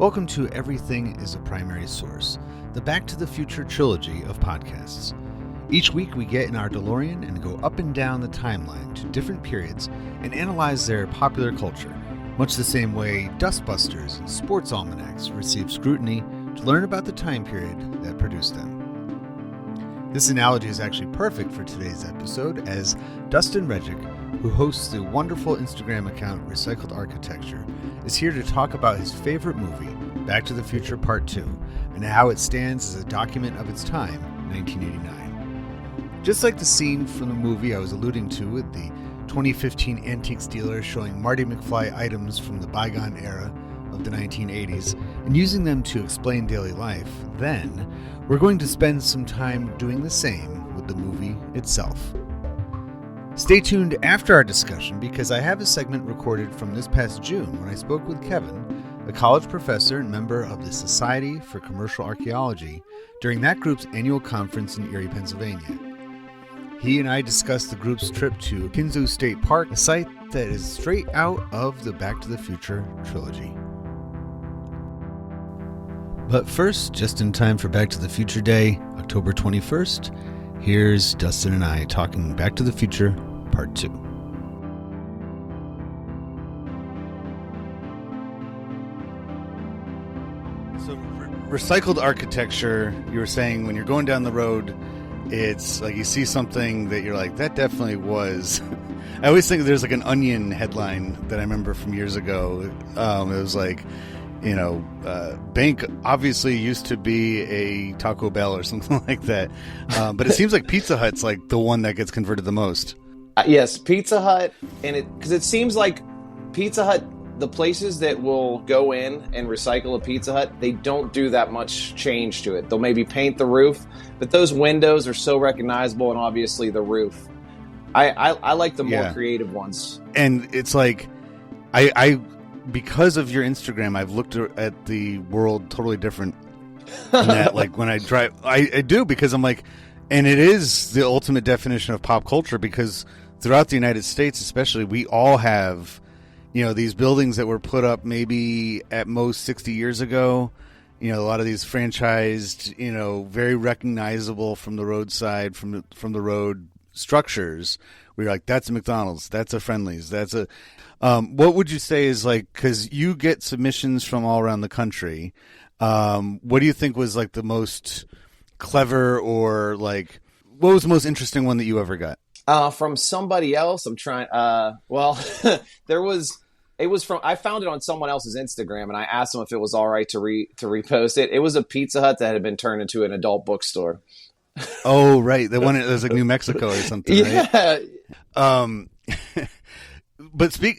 Welcome to Everything is a Primary Source, the Back to the Future trilogy of podcasts. Each week we get in our DeLorean and go up and down the timeline to different periods and analyze their popular culture, much the same way Dustbusters and sports almanacs receive scrutiny to learn about the time period that produced them. This analogy is actually perfect for today's episode, as Dustin Regec, who hosts the wonderful Instagram account Recycled Architecture, is here to talk about his favorite movie, Back to the Future Part 2, and how it stands as a document of its time, 1989. Just like the scene from the movie I was alluding to with the 2015 antiques dealer showing Marty McFly items from the bygone era of the 1980s and using them to explain daily life, then we're going to spend some time doing the same with the movie itself. Stay tuned after our discussion because I have a segment recorded from this past June when I spoke with Kevin, a college professor and member of the Society for Commercial Archaeology, during that group's annual conference in Erie, Pennsylvania. He and I discussed the group's trip to Kinzua State Park, a site that is straight out of the Back to the Future trilogy. But first, just in time for Back to the Future Day, October 21st, here's Dustin and I talking Back to the Future Part 2. So, recycled architecture, you were saying when you're going down the road, it's like you see something that you're like, that definitely was. I always think there's like an Onion headline that I remember from years ago. It was like, bank obviously used to be a Taco Bell or something like that. But it seems like Pizza Hut's like the one that gets converted the most. Yes, Pizza Hut, because it seems like Pizza Hut, the places that will go in and recycle a Pizza Hut, they don't do that much change to it. They'll maybe paint the roof, but those windows are so recognizable, and obviously the roof. I like the more creative ones. And it's like, I because of your Instagram, I've looked at the world totally different than that. Like when I drive, I do, because I'm like, and it is the ultimate definition of pop culture, because throughout the United States, especially, we all have, these buildings that were put up maybe at most 60 years ago. A lot of these franchised, very recognizable from the roadside, from the road structures. Where you're like, that's a McDonald's, that's a Friendly's, that's a. What would you say is like, because you get submissions from all around the country. What do you think was like the most clever, or like, what was the most interesting one that you ever got? From somebody else, I'm trying. I found it on someone else's Instagram, and I asked them if it was all right to repost it. It was a Pizza Hut that had been turned into an adult bookstore. Oh, right. The one that was like New Mexico or something, right? Yeah.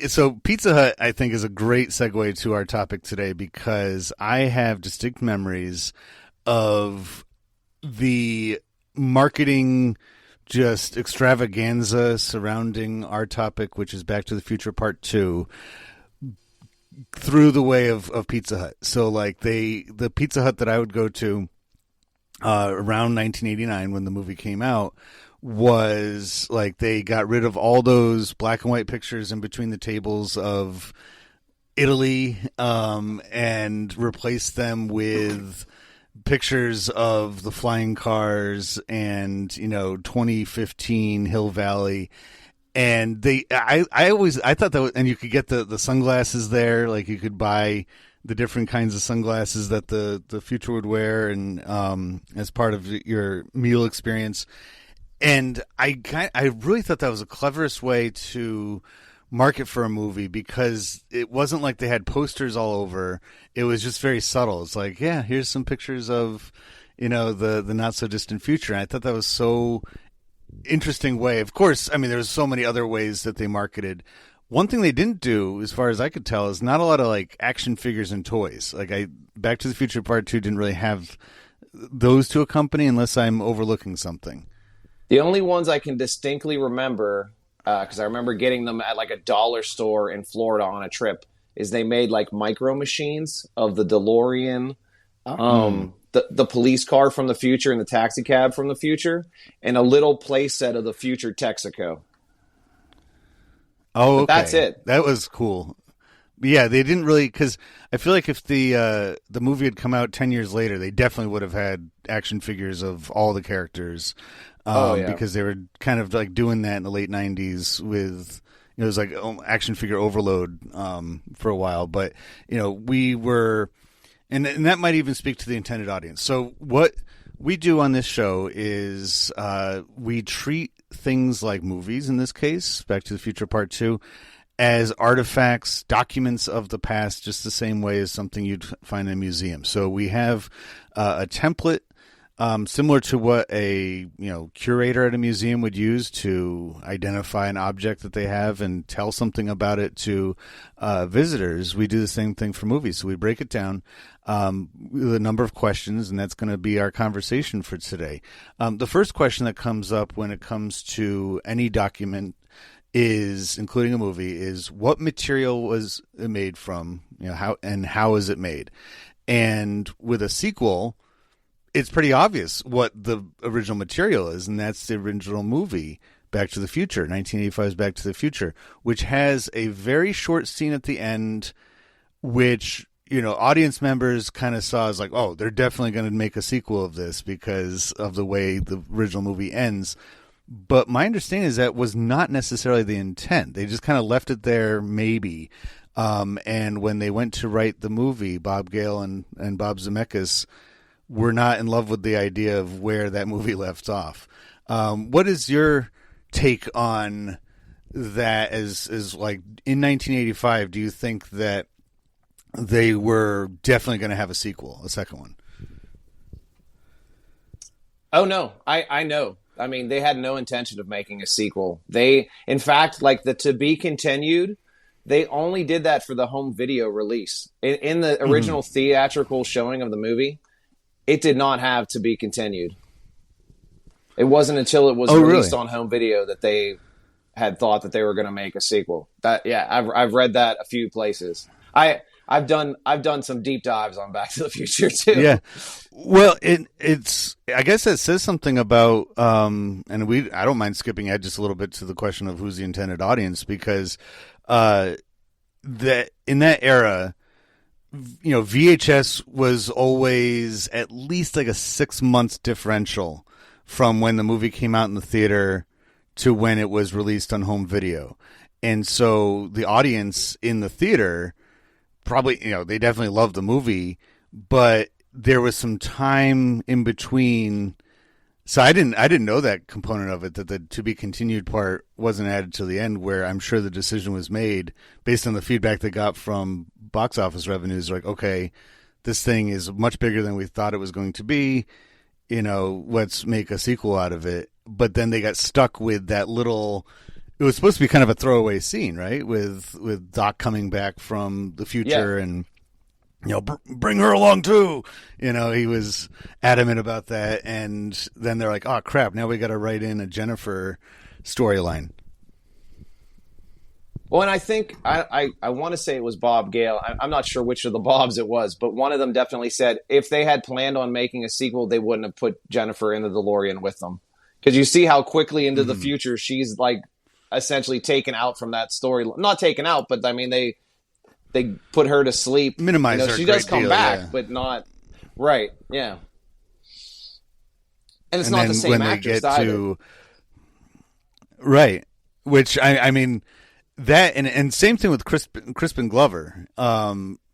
So Pizza Hut, I think, is a great segue to our topic today, because I have distinct memories of the marketing just extravaganza surrounding our topic, which is Back to the Future Part 2, through the way of Pizza Hut. So like the Pizza Hut that I would go to around 1989 when the movie came out was like, they got rid of all those black and white pictures in between the tables of Italy, and replaced them with pictures of the flying cars and 2015 Hill Valley. And I thought that was, and you could get the sunglasses there, like you could buy the different kinds of sunglasses that the future would wear, and as part of your meal experience. And I really thought that was the cleverest way to market for a movie, because it wasn't like they had posters all over. It was just very subtle. It's like, yeah, here's some pictures of, the not so distant future. And I thought that was so interesting way. Of course, I mean, there's so many other ways that they marketed. One thing they didn't do, as far as I could tell, is not a lot of like action figures and toys. Like Back to the Future Part 2 didn't really have those to accompany, unless I'm overlooking something. The only ones I can distinctly remember, because I remember getting them at like a dollar store in Florida on a trip, is they made like micro machines of the DeLorean, the police car from the future and the taxi cab from the future, and a little play set of the future Texaco. Oh, okay. But that's it. That was cool. Yeah, they didn't really, because I feel like if the movie had come out 10 years later, they definitely would have had action figures of all the characters, Oh yeah. because they were kind of like doing that in the late 90s with, it was like action figure overload for a while. But, we were, and that might even speak to the intended audience. So what we do on this show is we treat things like movies, in this case, Back to the Future Part 2, as artifacts, documents of the past, just the same way as something you'd find in a museum. So we have a template similar to what a curator at a museum would use to identify an object that they have and tell something about it to visitors. We do the same thing for movies. So we break it down with a number of questions, and that's going to be our conversation for today. The first question that comes up when it comes to any document is, including a movie, is what material was it made from, how is it made? And with a sequel, it's pretty obvious what the original material is, and that's the original movie, Back to the Future, 1985's Back to the Future, which has a very short scene at the end, which, audience members kind of saw as like, oh, they're definitely going to make a sequel of this because of the way the original movie ends. But my understanding is that was not necessarily the intent. They just kind of left it there, maybe. And when they went to write the movie, Bob Gale and Bob Zemeckis were not in love with the idea of where that movie left off. What is your take on that? As like in 1985, do you think that they were definitely going to have a sequel, a second one? Oh no, I know. I mean, they had no intention of making a sequel. They, in fact, like the To Be Continued, they only did that for the home video release. In the original theatrical showing of the movie, it did not have To Be Continued. It wasn't until it was released on home video that they had thought that they were going to make a sequel. I've read that a few places. I've done some deep dives on Back to the Future too. Yeah. Well, it's I guess that says something about and I don't mind skipping ahead just a little bit to the question of who's the intended audience, because that in that era, VHS was always at least like a 6 months differential from when the movie came out in the theater to when it was released on home video. And so the audience in the theater probably, they definitely loved the movie, but there was some time in between. So I didn't know that component of it, that the To Be Continued part wasn't added to the end, where I'm sure the decision was made based on the feedback they got from box office revenues. Like, okay, this thing is much bigger than we thought it was going to be. Let's make a sequel out of it. But then they got stuck with that little. It was supposed to be kind of a throwaway scene, right? With Doc coming back from the future and, bring her along too. He was adamant about that. And then they're like, oh, crap, now we got to write in a Jennifer storyline. Well, and I think I want to say it was Bob Gale. I'm not sure which of the Bobs it was, but one of them definitely said if they had planned on making a sequel, they wouldn't have put Jennifer in the DeLorean with them. Because you see how quickly into the future she's like essentially taken out from that story. Not taken out, but I mean they put her to sleep. Minimize her. She does come back, but not right. Yeah, and it's not the same actress either. Right, which I mean that, and same thing with Crispin Glover.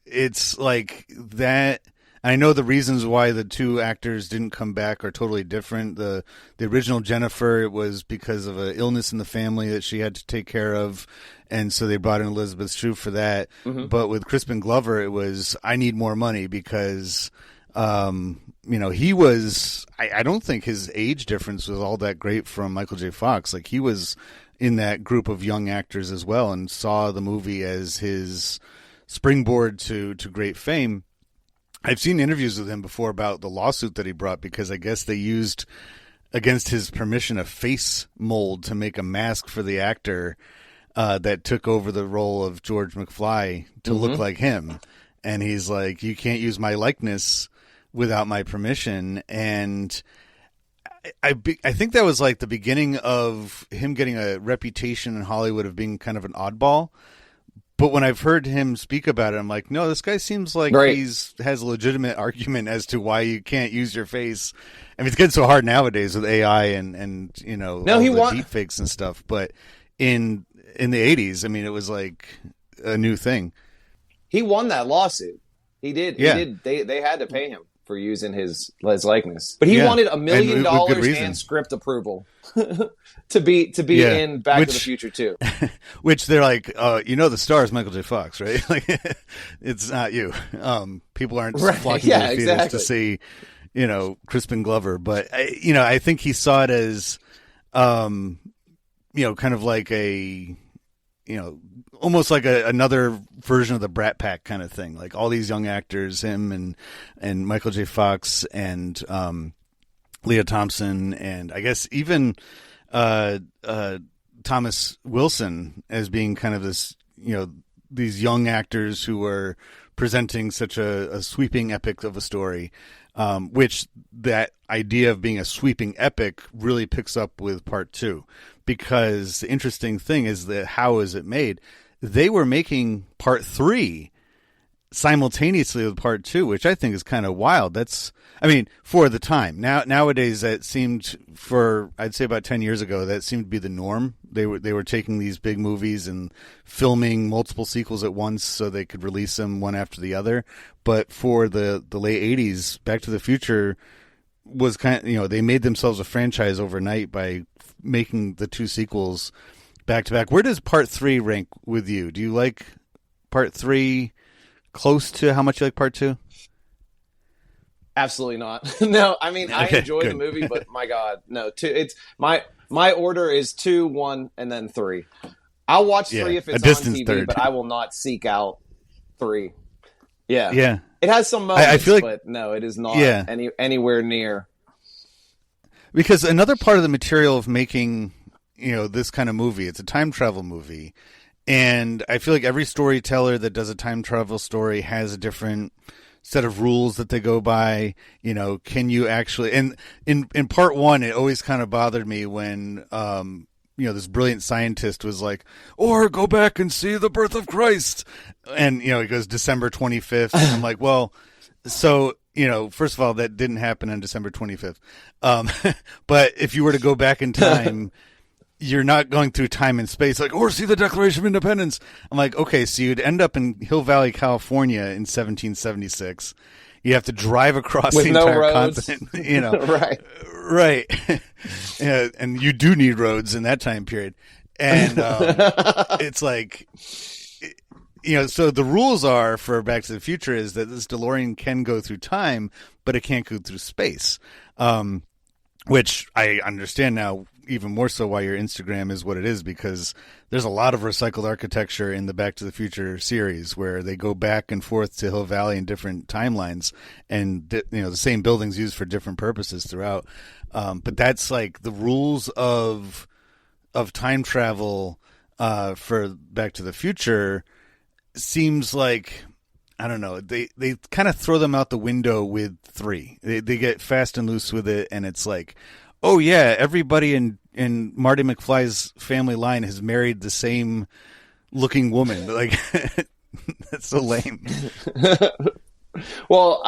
It's like that. I know the reasons why the two actors didn't come back are totally different. The original Jennifer, it was because of an illness in the family that she had to take care of, and so they brought in Elizabeth Shue for that. But with Crispin Glover, it was, I need more money because, he was, I don't think his age difference was all that great from Michael J. Fox. Like, he was in that group of young actors as well and saw the movie as his springboard to great fame. I've seen interviews with him before about the lawsuit that he brought because I guess they used, against his permission, a face mold to make a mask for the actor that took over the role of George McFly to look like him. And he's like, you can't use my likeness without my permission. And I think that was like the beginning of him getting a reputation in Hollywood of being kind of an oddball. But when I've heard him speak about it, I'm like, no, this guy seems like Right. has a legitimate argument as to why you can't use your face. I mean, it's getting so hard nowadays with AI and No, all he the want deep fakes and stuff. But in the 80s, I mean, it was like a new thing. he won that lawsuit. He did. Yeah. He did. They had to pay him for using his likeness, but he Yeah. wanted $1 And million with good reason. and script approval to be Yeah. in Back to the Which- Future too. Which they're like, the star is Michael J. Fox, right? Like, it's not you. People aren't Right. flocking Yeah, to the theaters to exactly. see, Crispin Glover. But, I think he saw it as, kind of like almost like another version of the Brat Pack kind of thing. Like all these young actors, him and Michael J. Fox and Leah Thompson, and I guess even Thomas Wilson as being kind of this, these young actors who are presenting such a sweeping epic of a story, which that idea of being a sweeping epic really picks up with part 2. Because the interesting thing is that how is it made? They were making part 3 simultaneously with part 2, which I think is kind of wild. For the time. Nowadays, that seemed, I'd say about 10 years ago, that seemed to be the norm. They were taking these big movies and filming multiple sequels at once so they could release them one after the other. But for the late 80s, Back to the Future was kind of, they made themselves a franchise overnight by making the 2 sequels back to back. Where does part 3 rank with you? Do you like part 3 close to how much you like part 2? Absolutely not. No, I mean, I Okay, enjoy good. the movie, but my God, no. It's my order is 2, 1, and then 3. I'll watch 3 Yeah, if a it's on distant TV, third. but I will not seek out 3. Yeah, Yeah. it has some moments, I feel like- but no, it is not Yeah. anywhere near. Because another part of the material of making, this kind of movie, it's a time travel movie. And I feel like every storyteller that does a time travel story has a different set of rules that they go by. Can you actually, and in part 1, it always kind of bothered me when, this brilliant scientist was like, or go back and see the birth of Christ. And, it goes December 25th. And I'm like, well, so, first of all, that didn't happen on December 25th. But if you were to go back in time, you're not going through time and space, like, or see the Declaration of Independence. I'm like, okay, so you'd end up in Hill Valley, California in 1776. You have to drive across With the no entire roads. continent, Right. Right. Yeah, and you do need roads in that time period. And it's like, so the rules are for Back to the Future is that this DeLorean can go through time, but it can't go through space. Which I understand now even more so why your Instagram is what it is, because there's a lot of recycled architecture in the Back to the Future series where they go back and forth to Hill Valley in different timelines, and the same buildings used for different purposes throughout. But that's like the rules of time travel for Back to the Future seems like, I don't know, they kind of throw them out the window with 3. They get fast and loose with it, and it's like, oh yeah, everybody in Marty McFly's family line has married the same looking woman. Like, that's so lame. Well,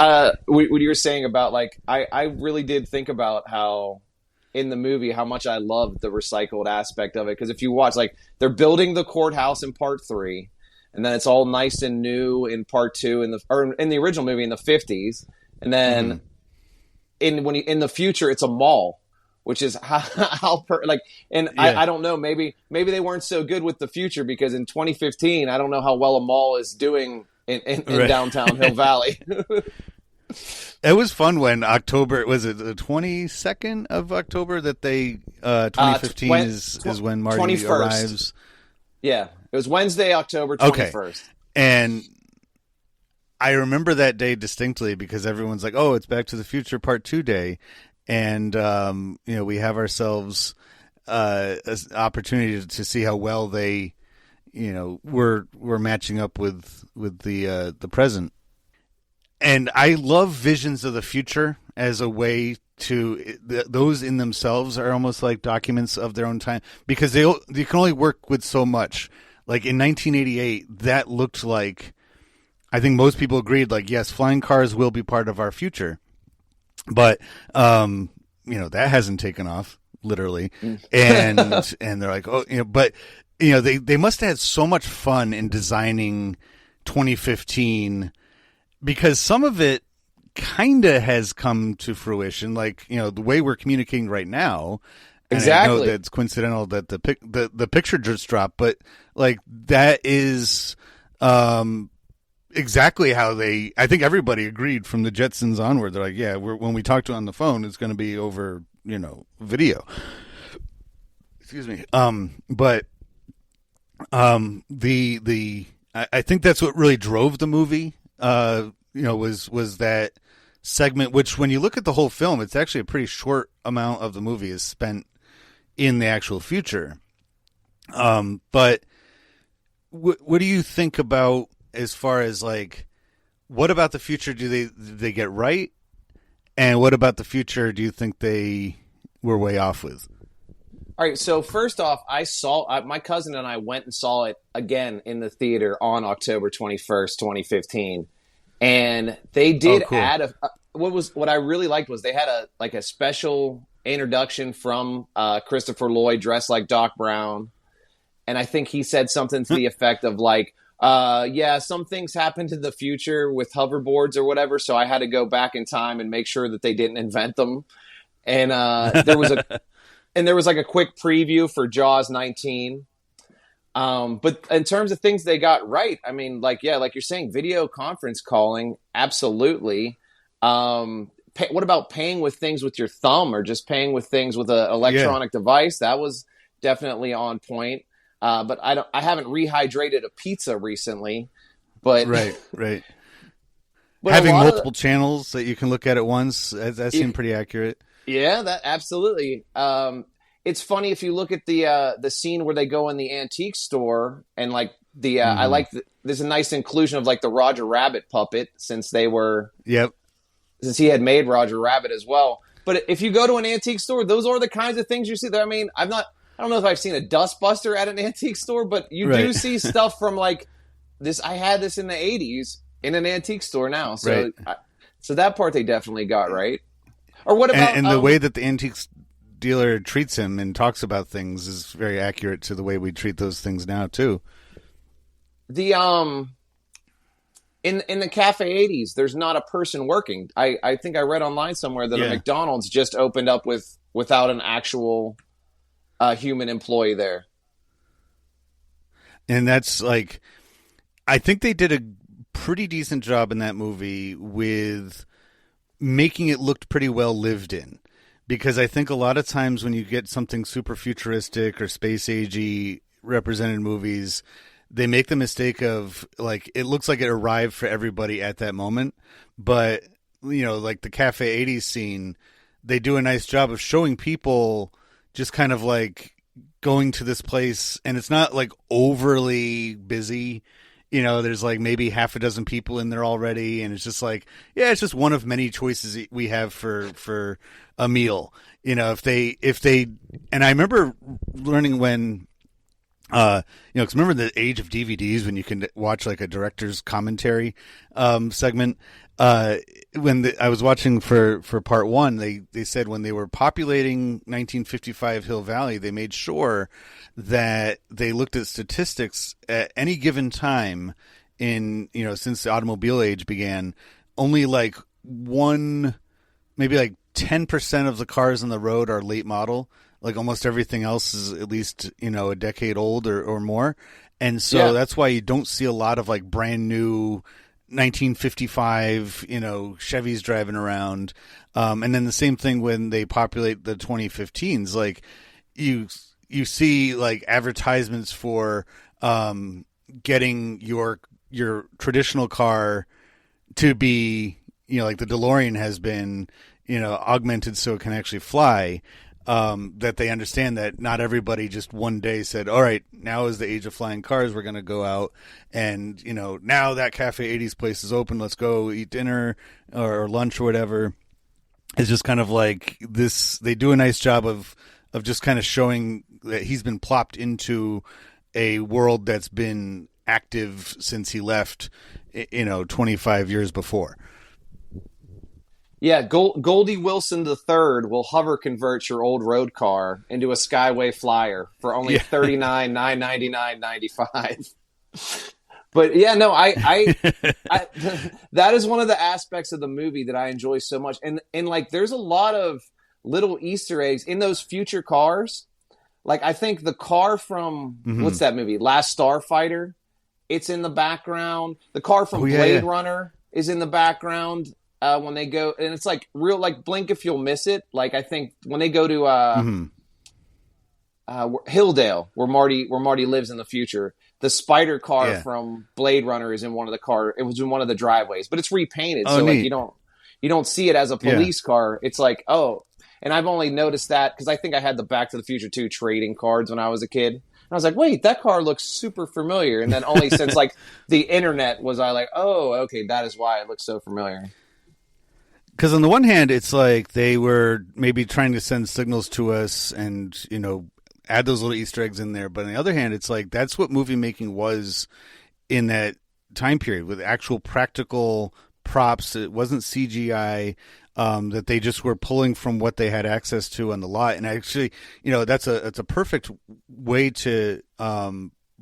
what you were saying about, like, I really did think about how in the movie how much I loved the recycled aspect of it, because if you watch, like, they're building the courthouse in part 3, and then it's all nice and new in part 2 in the original movie in the 50s, and then in the future it's a mall, which is I don't know, maybe they weren't so good with the future, because in 2015 I don't know how well a mall is doing in Right. downtown Hill Valley. It was fun when October, was it the 22nd of October that they 2015 is when Marty 21st. arrives. Yeah, it was Wednesday, October 21st. Okay. And I remember that day distinctly because everyone's like, "Oh, it's Back to the Future Part 2 day," and we have ourselves an opportunity to see how well they, we're matching up with the present. And I love visions of the future as a way to those in themselves are almost like documents of their own time, because they can only work with so much. Like in 1988, that looked like, I think most people agreed, like, yes, flying cars will be part of our future. But, that hasn't taken off, literally. And and they're like, oh, but, they must have had so much fun in designing 2015, because some of it kind of has come to fruition, like, the way we're communicating right now. And exactly. I know that it's coincidental that the picture just dropped, but like that is exactly how I think everybody agreed from the Jetsons onward. They're like, yeah, when we talk to on the phone, it's going to be over, video. Excuse me. But I think that's what really drove the movie. Was that segment, which when you look at the whole film, it's actually a pretty short amount of the movie is spent in the actual future. But what do you think about as far as like, what about the future do they get right? And what about the future do you think they were way off with? All right, so first off, my cousin and I went and saw it again in the theater on October 21st, 2015. And they did add what I really liked was they had a special introduction from Christopher Lloyd dressed like Doc Brown. And I think he said something to the effect of like, some things happened in the future with hoverboards or whatever, so I had to go back in time and make sure that they didn't invent them. And there was like a quick preview for Jaws 19. But in terms of things they got right, I mean, like you're saying, video conference calling, absolutely. What about paying with things with your thumb or just paying with things with an electronic device? That was definitely on point. But I haven't rehydrated a pizza recently, but right. But having multiple channels that you can look at once, that seemed pretty accurate. Yeah, that absolutely. It's funny if you look at the scene where they go in the antique store and like I like there's a nice inclusion of like the Roger Rabbit puppet since he had made Roger Rabbit as well. But if you go to an antique store, those are the kinds of things you see there. I mean, I don't know if I've seen a dustbuster at an antique store, but you do see stuff from like this. I had this in the 80s in an antique store now. So, so that part they definitely got right. Or what about and the way that the antiques dealer treats him and talks about things is very accurate to the way we treat those things now too. The in the Cafe 80s, there's not a person working. I think I read online somewhere that a McDonald's just opened up without an actual human employee there. And that's like, I think they did a pretty decent job in that movie with making it look pretty well lived in. Because I think a lot of times when you get something super futuristic or space agey represented movies, they make the mistake of like, it looks like it arrived for everybody at that moment. But, like the Cafe 80s scene, they do a nice job of showing people just kind of like going to this place, and it's not like overly busy. There's like maybe half a dozen people in there already, and it's just like, it's just one of many choices we have for a meal. If they, and I remember learning when, because remember the age of DVDs when you can watch like a director's commentary segment. When I was watching for part one, they said when they were populating 1955 Hill Valley, they made sure that they looked at statistics at any given time since the automobile age began, only like maybe like 10% of the cars on the road are late model. Like almost everything else is at least, a decade old or more. And so that's why you don't see a lot of like brand new 1955, Chevys driving around. And then the same thing when they populate the 2015s, like you see like advertisements for getting your traditional car to be, like the DeLorean has been, augmented so it can actually fly. That they understand that not everybody just one day said, all right, now is the age of flying cars. We're going to go out and, now that Cafe 80s place is open. Let's go eat dinner or lunch or whatever. It's just kind of like this. They do a nice job of just kind of showing that he's been plopped into a world that's been active since he left, 25 years before. Yeah, Goldie Wilson III will hover convert your old road car into a Skyway Flyer for only $39,999.95. But yeah, no, I that is one of the aspects of the movie that I enjoy so much, and like there's a lot of little Easter eggs in those future cars. Like I think the car from what's that movie, Last Starfighter, it's in the background. The car from Blade Runner is in the background. When they go, and it's like real, like blink if you'll miss it. Like I think when they go to Hilldale, where Marty lives in the future, the spider car from Blade Runner is in one of the car. It was in one of the driveways, but it's repainted, so neat. Like you don't see it as a police car. It's like and I've only noticed that because I think I had the Back to the Future 2 trading cards when I was a kid. And I was like, wait, that car looks super familiar. And then only since like the internet was I like, oh, okay, that is why it looks so familiar. Because on the one hand, it's like they were maybe trying to send signals to us and, add those little Easter eggs in there. But on the other hand, it's like that's what movie making was in that time period with actual practical props. It wasn't CGI, that they just were pulling from what they had access to on the lot. And actually, that's a perfect way to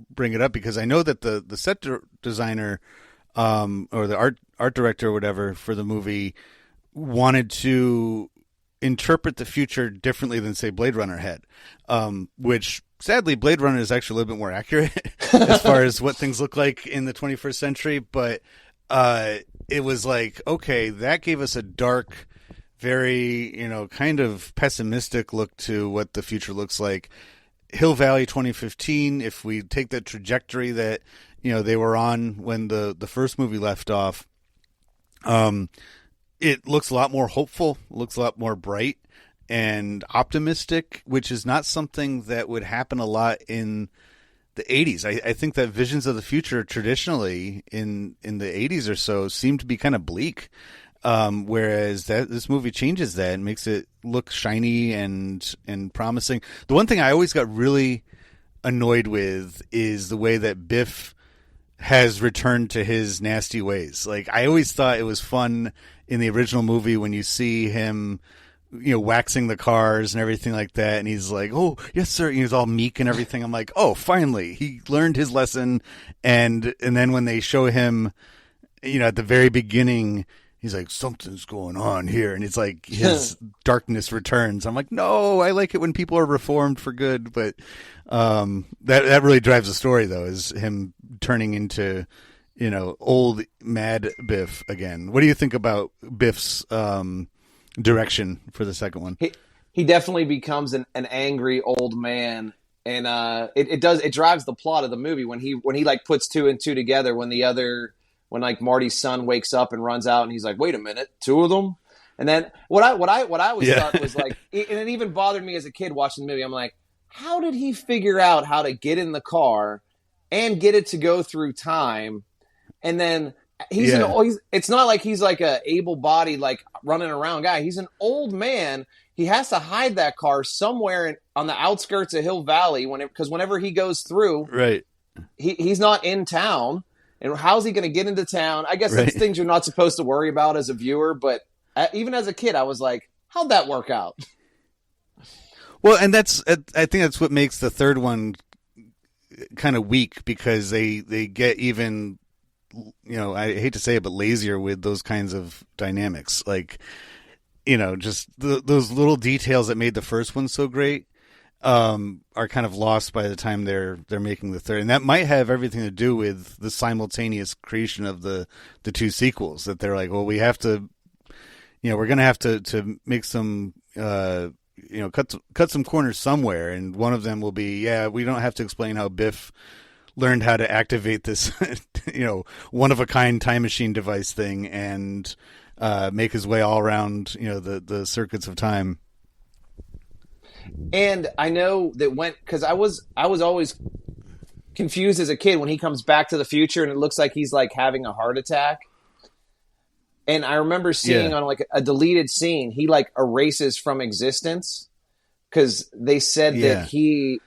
bring it up because I know that the set designer or the art director or whatever for the movie wanted to interpret the future differently than say Blade Runner had, which sadly Blade Runner is actually a little bit more accurate as far as what things look like in the 21st century. But it was like, okay, that gave us a dark, very, kind of pessimistic look to what the future looks like. Hill Valley 2015, if we take that trajectory that, they were on when the first movie left off, it looks a lot more hopeful, looks a lot more bright and optimistic, which is not something that would happen a lot in the 80s. I think that visions of the future traditionally in the 80s or so seem to be kind of bleak, whereas this movie changes that and makes it look shiny and promising. The one thing I always got really annoyed with is the way that Biff has returned to his nasty ways. Like I always thought it was fun in the original movie when you see him, waxing the cars and everything like that. And he's like, oh, yes, sir. And he's all meek and everything. I'm like, oh, finally he learned his lesson. And then when they show him, at the very beginning, he's like, something's going on here. And it's like his darkness returns. I'm like, no, I like it when people are reformed for good. But that really drives the story, though, is him turning into, old mad Biff again. What do you think about Biff's direction for the second one? He definitely becomes an angry old man. And it drives the plot of the movie when he like puts two and two together when like Marty's son wakes up and runs out and he's like, wait a minute, two of them? And then what I was thought was like, and it even bothered me as a kid watching the movie. I'm like, how did he figure out how to get in the car and get it to go through time? And then it's not like he's like a able-bodied, like running around guy. He's an old man. He has to hide that car somewhere on the outskirts of Hill Valley because whenever he goes through, right, he's not in town. And how's he going to get into town? I guess that's things you're not supposed to worry about as a viewer. But even as a kid, I was like, how'd that work out? Well, and I think that's what makes the third one kind of weak because they get even, I hate to say it, but lazier with those kinds of dynamics. Like, just those little details that made the first one so great are kind of lost by the time they're making the third. And that might have everything to do with the simultaneous creation of the two sequels, that they're like, well, we have to, we're going to have to make some, cut some corners somewhere. And one of them will be, we don't have to explain how Biff learned how to activate this, one of a kind time machine device thing and make his way all around, the circuits of time. And I know that because I was always confused as a kid when he comes back to the future and it looks like he's like having a heart attack. And I remember seeing on like a deleted scene, he like erases from existence because they said that he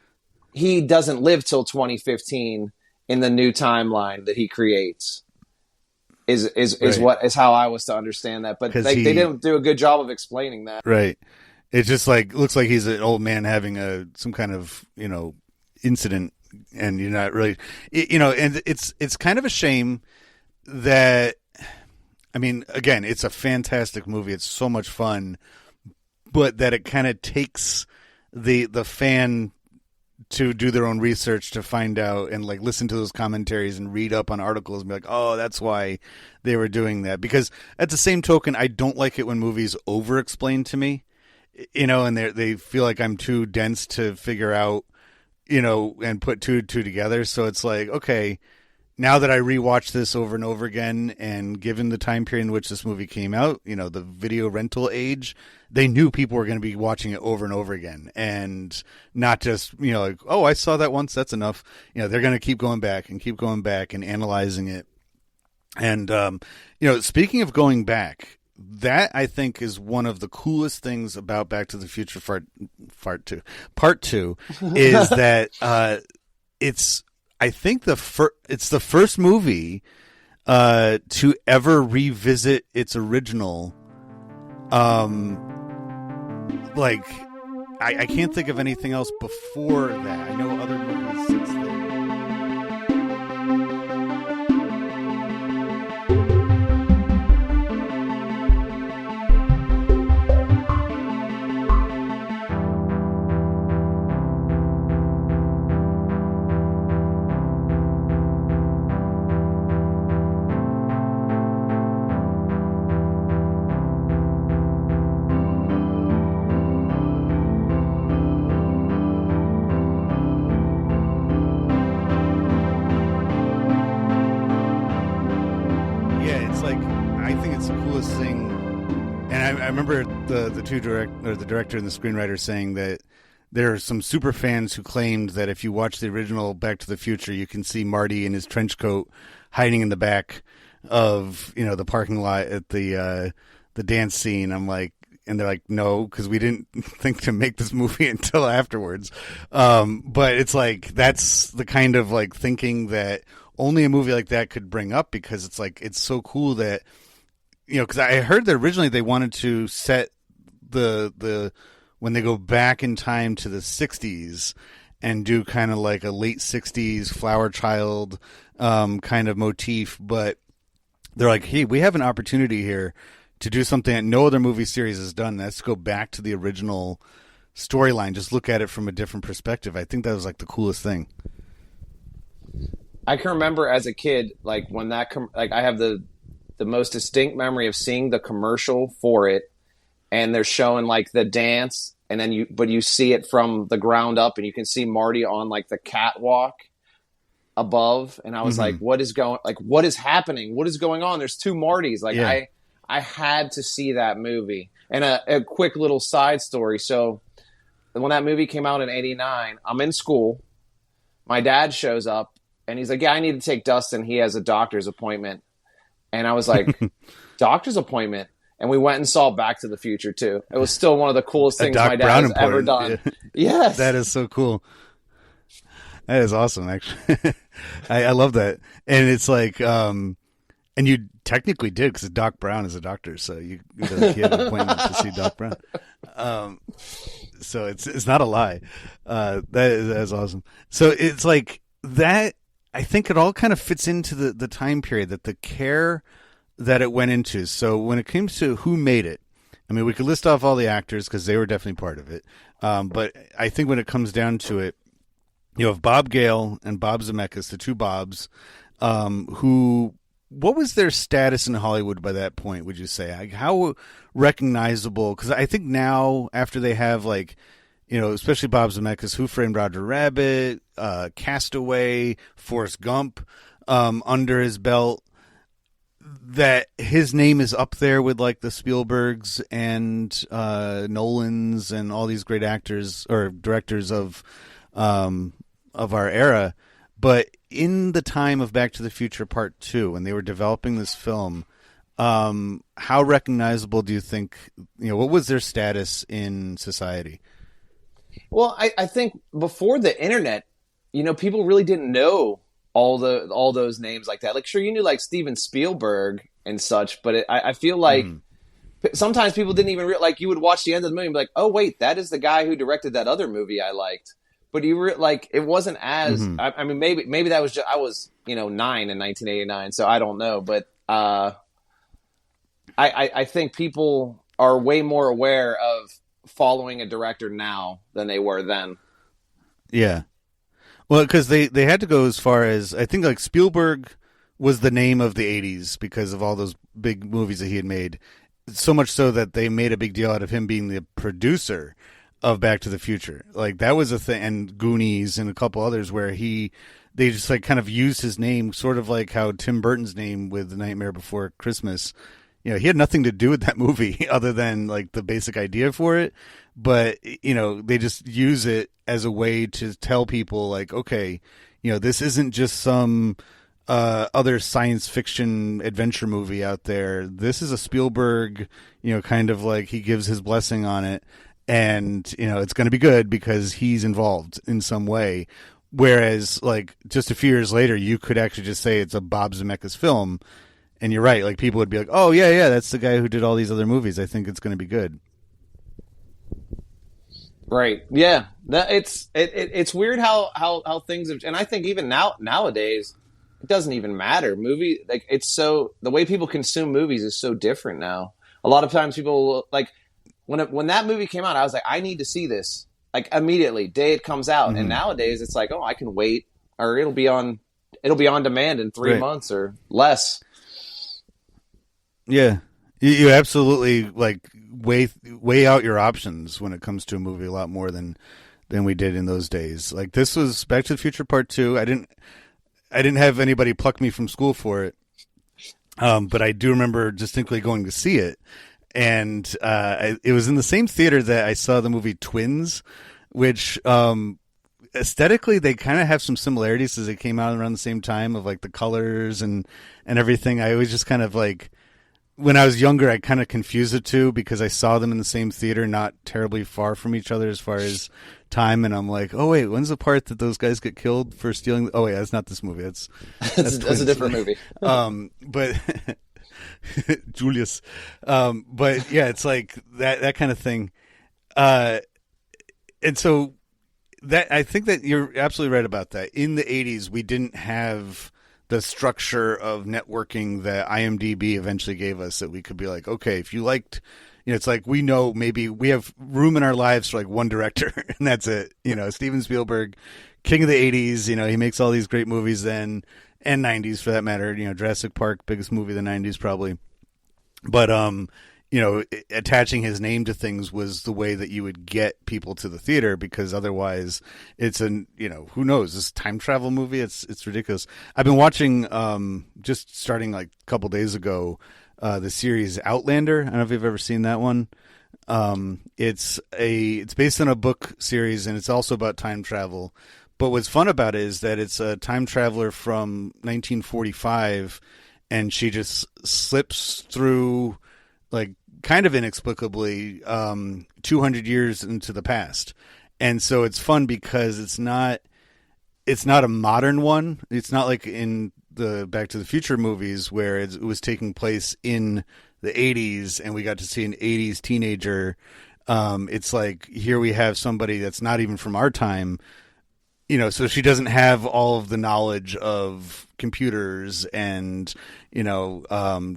he doesn't live till 2015 in the new timeline that he creates. Is Right. what is how I was to understand that, but they didn't do a good job of explaining that. Right. It just like looks like he's an old man having some kind of incident, and you're not really and it's kind of a shame that, I mean, again, it's a fantastic movie. It's so much fun, but that it kind of takes the fan to do their own research to find out and like listen to those commentaries and read up on articles and be like, oh, that's why they were doing that. Because at the same token, I don't like it when movies over explain to me, and they feel like I'm too dense to figure out, and put two and two together. So it's like, okay, now that I rewatch this over and over again, and given the time period in which this movie came out, the video rental age, they knew people were going to be watching it over and over again, and not just, like, oh, I saw that once, that's enough. They're going to keep going back and analyzing it. And, speaking of going back, that I think is one of the coolest things about Back to the Future Part 2 is that it's, I think it's the first movie to ever revisit its original. Like, I can't think of anything else before that. I know other movies since then. I remember the director and the screenwriter saying that there are some super fans who claimed that if you watch the original Back to the Future, you can see Marty in his trench coat hiding in the back of the parking lot at the dance scene. I'm like, and they're like, no, because we didn't think to make this movie until afterwards. But it's like that's the kind of like thinking that only a movie like that could bring up, because it's like it's so cool that. Because I heard that originally they wanted to set the when they go back in time to the 60s and do kind of like a late 60s Flower Child kind of motif, but they're like, hey, we have an opportunity here to do something that no other movie series has done. Let's go back to the original storyline, just look at it from a different perspective. I think that was like the coolest thing. I can remember as a kid, like when I have the most distinct memory of seeing the commercial for it, and they're showing like the dance, and then you see it from the ground up, and you can see Marty on like the catwalk above, and I was like, what is happening? What is going on? There's two Martys. Like, yeah. I had to see that movie. And a quick little side story. So when that movie came out in '89, I'm in school. My dad shows up, and he's like, yeah, I need to take Dustin. He has a doctor's appointment. And I was like, doctor's appointment? And we went and saw Back to the Future too. It was still one of the coolest things my dad has ever done. Yeah. Yes. That is so cool. That is awesome, actually. I love that. And it's like, and you technically did, because Doc Brown is a doctor, so he had an appointment to see Doc Brown. So it's not a lie. That is awesome. So it's like that. I think it all kind of fits into the time period, that the care that it went into. So when it comes to who made it, I mean, we could list off all the actors because they were definitely part of it. But I think when it comes down to it, you have Bob Gale and Bob Zemeckis, the two Bobs, what was their status in Hollywood by that point, would you say? Like, how recognizable? Because I think now, after they have like, especially Bob Zemeckis, Who Framed Roger Rabbit, Castaway, Forrest Gump, under his belt, that his name is up there with like the Spielbergs and Nolans and all these great actors or directors of our era. But in the time of Back to the Future Part 2, when they were developing this film, how recognizable do you think, what was their status in society? Well, I think before the internet, people really didn't know all those names like that. Like, sure, you knew like Steven Spielberg and such, but I feel like Mhm. sometimes people didn't even like you would watch the end of the movie and be like, oh wait, that is the guy who directed that other movie I liked. But like it wasn't as Mhm. I mean maybe that was just I was 9 in 1989, so I don't know, but I think people are way more aware of following a director now than they were then. Yeah. Well, because they had to go as far as I think like Spielberg was the name of the '80s because of all those big movies that he had made. So much so that they made a big deal out of him being the producer of Back to the Future. Like that was a thing, and Goonies and a couple others where they just like kind of used his name, sort of like how Tim Burton's name with The Nightmare Before Christmas. He had nothing to do with that movie other than like the basic idea for it. But they just use it as a way to tell people like, okay, this isn't just some other science fiction adventure movie out there. This is a Spielberg, kind of like he gives his blessing on it, and it's going to be good because he's involved in some way. Whereas, like just a few years later, you could actually just say it's a Bob Zemeckis film, and you're right. Like people would be like, "Oh yeah, yeah, that's the guy who did all these other movies. I think it's going to be good." Right. Yeah. It's weird how things have, and I think even nowadays it doesn't even matter. Movie like it's so the way people consume movies is so different now. A lot of times people like when that movie came out, I was like, I need to see this like immediately, day it comes out. And Mm-hmm. nowadays it's like, oh, I can wait, or it'll be on demand in three Right. months or less. Yeah, you absolutely like weigh out your options when it comes to a movie a lot more than we did in those days. Like this was Back to the Future Part Two. I didn't have anybody pluck me from school for it, but I do remember distinctly going to see it, and it was in the same theater that I saw the movie Twins, which aesthetically they kind of have some similarities as they came out around the same time of like the colors and everything. I always just kind of like when I was younger, I kind of confused the two because I saw them in the same theater, not terribly far from each other as far as time. And I'm like, oh wait, when's the part that those guys get killed for stealing? Oh wait, that's not this movie. That's That's a Twins. different movie. But Julius. But yeah, it's like that kind of thing. Uh, and so that I think that you're absolutely right about that. In the '80s, we didn't have the structure of networking that IMDb eventually gave us that we could be like, okay, if you liked, it's like we know maybe we have room in our lives for like one director and that's it. Steven Spielberg, king of the '80s. He makes all these great movies then and '90s for that matter. Jurassic Park, biggest movie of the '90s probably. But attaching his name to things was the way that you would get people to the theater because otherwise it's who knows, this time travel movie, it's ridiculous. I've been watching just starting like a couple days ago the series Outlander. I don't know if you've ever seen that one. It's based on a book series and it's also about time travel. But what's fun about it is that it's a time traveler from 1945 and she just slips through like kind of inexplicably 200 years into the past. And so it's fun because it's not a modern one. It's not like in the Back to the Future movies where it was taking place in the 80s and we got to see an 80s teenager. It's like here we have somebody that's not even from our time. So she doesn't have all of the knowledge of computers and,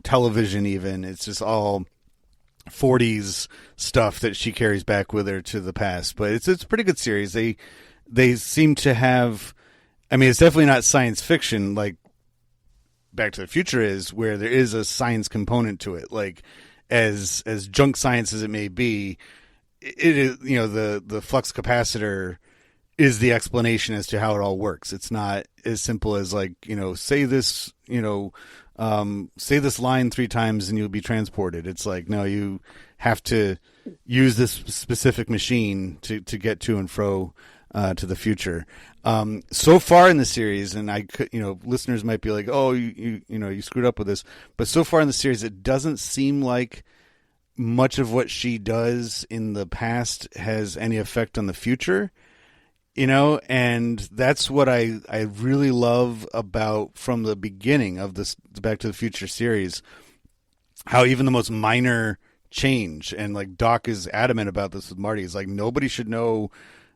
television even. It's just all 40s stuff that she carries back with her to the past. But it's a pretty good series. They seem to have, I mean, it's definitely not science fiction like Back to the Future is, where there is a science component to it. Like as junk science as it may be, it is, the flux capacitor is the explanation as to how it all works. It's not as simple as like, say this, say this line 3 times and you'll be transported. It's like, no, you have to use this specific machine to get to and fro to the future. So far in the series, and I could, listeners might be like, oh, you screwed up with this. But so far in the series, it doesn't seem like much of what she does in the past has any effect on the future, and that's what I really love about from the beginning of this Back to the Future series, how even the most minor change, and like Doc is adamant about this with Marty, is like nobody should know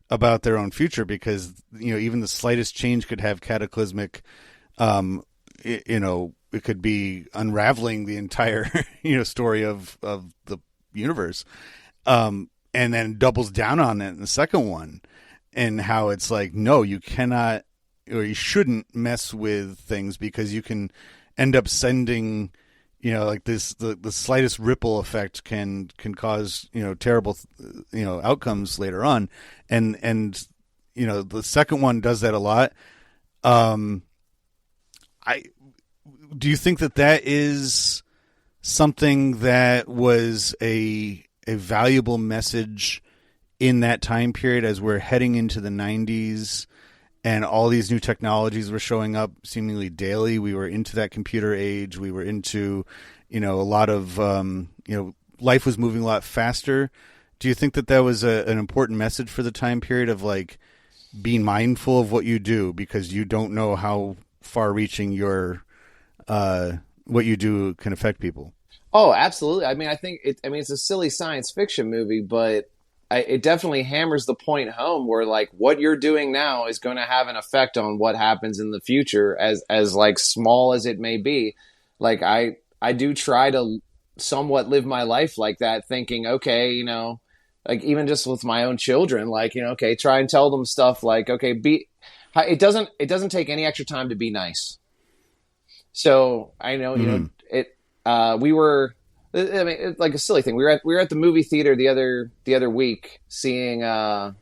about their own future because even the slightest change could have cataclysmic it could be unraveling the entire story of the universe, and then doubles down on it in the second one, and how it's like, no, you cannot or you shouldn't mess with things because you can end up sending like this, the slightest ripple effect can cause terrible outcomes later on, and the second one does that a lot. Do you think that is something that was a valuable message in that time period as we're heading into the 90s and all these new technologies were showing up seemingly daily? We were into that computer age. We were into, a lot of, life was moving a lot faster. Do you think that was an important message for the time period of like being mindful of what you do because you don't know how far reaching your what you do can affect people? Oh, absolutely. I mean, I think it's a silly science fiction movie, but it definitely hammers the point home where like what you're doing now is going to have an effect on what happens in the future, as like small as it may be. Like I do try to somewhat live my life like that, thinking, okay, like even just with my own children, like, okay, try and tell them stuff like, okay, it doesn't take any extra time to be nice. So I know, we were, I mean, it's like a silly thing. We were at the movie theater the other week seeing, I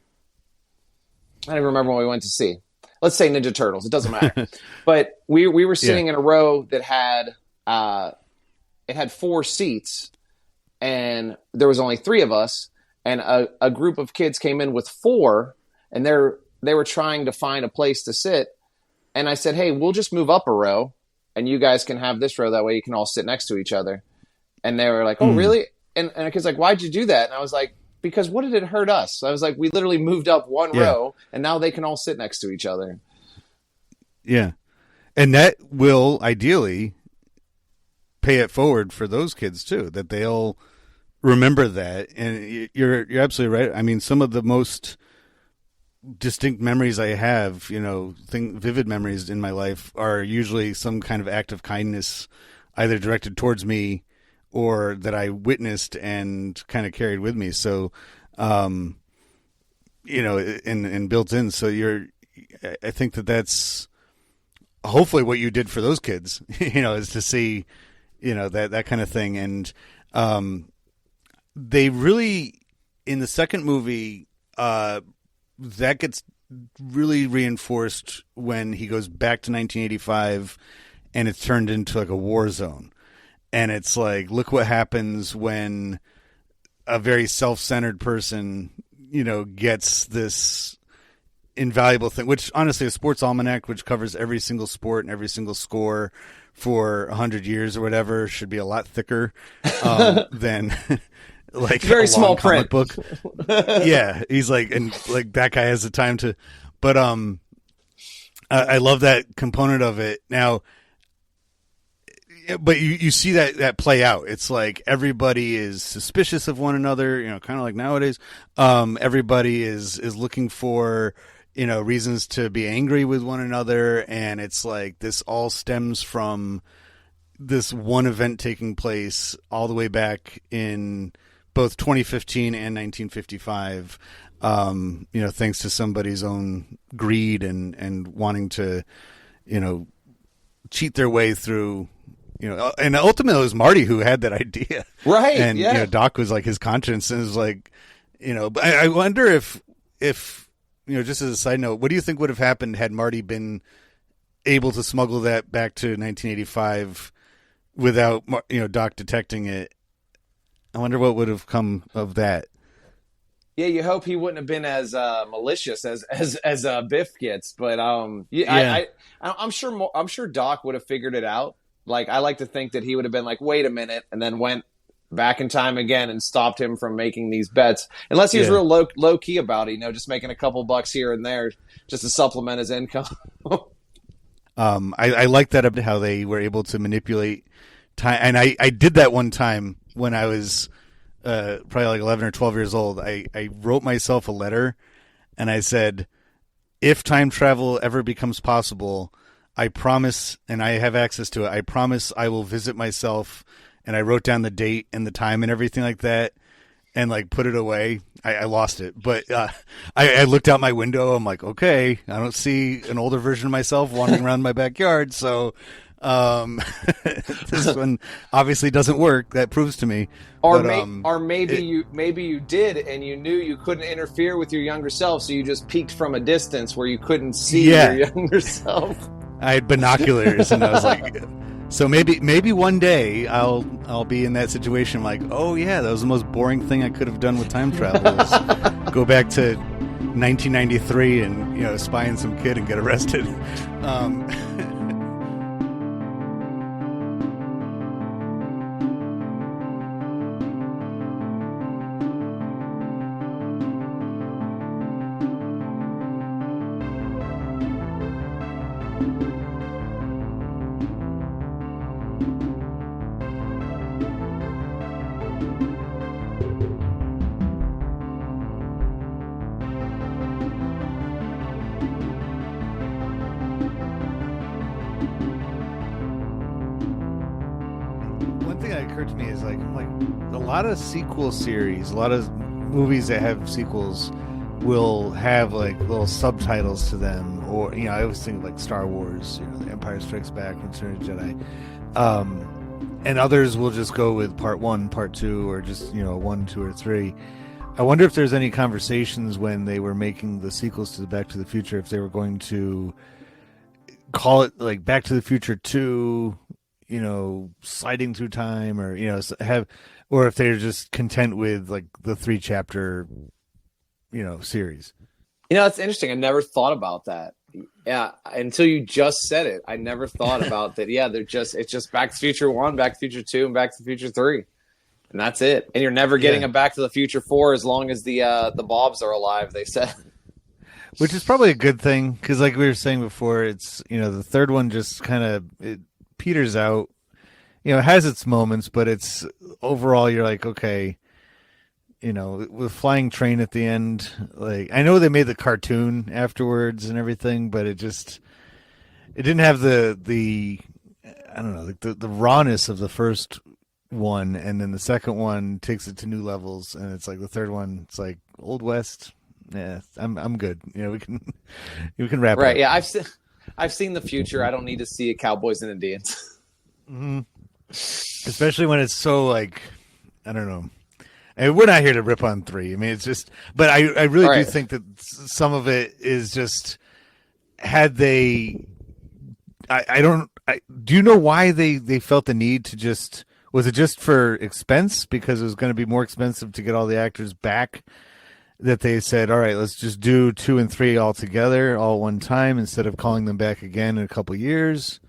don't even remember what we went to see. Let's say Ninja Turtles. It doesn't matter. But we were sitting in a row that had, it had 4 seats, and there was only 3 of us, and a group of kids came in with 4, and they were trying to find a place to sit. And I said, hey, we'll just move up a row and you guys can have this row. That way you can all sit next to each other. And they were like, oh, really? And a kid's like, why'd you do that? And I was like, because what did it hurt us? I was like, we literally moved up one row and now they can all sit next to each other. Yeah. And that will ideally pay it forward for those kids too, that they'll remember that. And you're absolutely right. I mean, some of the most distinct memories I have, vivid memories in my life are usually some kind of act of kindness, either directed towards me or that I witnessed and kind of carried with me. So, and built in. So I think that's hopefully what you did for those kids, is to see, that kind of thing. And, they really, in the second movie, that gets really reinforced when he goes back to 1985 and it's turned into like a war zone. And it's like, look what happens when a very self-centered person, gets this invaluable thing, which honestly, a sports almanac, which covers every single sport and every single score for 100 years or whatever, should be a lot thicker than like very small print book. Yeah, he's like, and like that guy has the time to, but I love that component of it now. But you see that play out. It's like everybody is suspicious of one another, kind of like nowadays. Everybody is looking for reasons to be angry with one another, and it's like this all stems from this one event taking place all the way back in both 2015 and 1955, thanks to somebody's own greed and wanting to, cheat their way through, and ultimately it was Marty who had that idea. Right. And, Doc was like his conscience and was like, but I wonder if, just as a side note, what do you think would have happened had Marty been able to smuggle that back to 1985 without, Doc detecting it? I wonder what would have come of that. Yeah, you hope he wouldn't have been as malicious as Biff gets, but I'm sure Doc would have figured it out. Like, I like to think that he would have been like, wait a minute, and then went back in time again and stopped him from making these bets. Unless he was real low key about it, just making a couple bucks here and there just to supplement his income. I like that how they were able to manipulate time. And I did that one time when I was probably like 11 or 12 years old. I wrote myself a letter and I said, if time travel ever becomes possible, I promise, and I have access to it, I promise I will visit myself. And I wrote down the date and the time and everything like that and like put it away. I lost it. But I looked out my window. I'm like, okay, I don't see an older version of myself wandering around my backyard. So this one obviously doesn't work. That proves to me. Or maybe you did, and you knew you couldn't interfere with your younger self, so you just peeked from a distance where you couldn't see your younger self. I had binoculars, and I was like, so maybe one day I'll be in that situation. Like, oh yeah, that was the most boring thing I could have done with time travel. Is go back to 1993 and spy on some kid and get arrested. Occurred to me is like a lot of sequel series, a lot of movies that have sequels will have like little subtitles to them, or I always think like Star Wars, The Empire Strikes Back, Return of the Jedi, and others will just go with part 1, part 2, or just 1, 2, or 3. I wonder if there's any conversations when they were making the sequels to the Back to the Future, if they were going to call it like Back to the Future 2, sliding through time, or or if they're just content with like the 3-chapter series. It's interesting. I never thought about that. Yeah, until you just said it, I never thought about that. Yeah, it's just Back to the Future 1, Back to the Future 2, and Back to the Future 3, and that's it. And you're never getting a Back to the Future 4 as long as the Bobs are alive, they said. Which is probably a good thing, because like we were saying before, it's the third one just kind of peters out. It has its moments, but it's overall you're like, okay, with flying train at the end, like I know they made the cartoon afterwards and everything, but it didn't have the I don't know, the rawness of the first one, and then the second one takes it to new levels, and it's like the third one, it's like Old West. Yeah, I'm good. We can wrap it up. Right, yeah, I've seen the future. I don't need to see a Cowboys and Indians. Mm-hmm. Especially when it's so like, I don't know. And we're not here to rip on 3. I mean, it's just, but I really do think that some of it is just, had they, do you know why they felt the need to just, was it just for expense? Because it was going to be more expensive to get all the actors back, that they said, all right, let's just do 2 and 3 all together, all one time, instead of calling them back again in a couple years?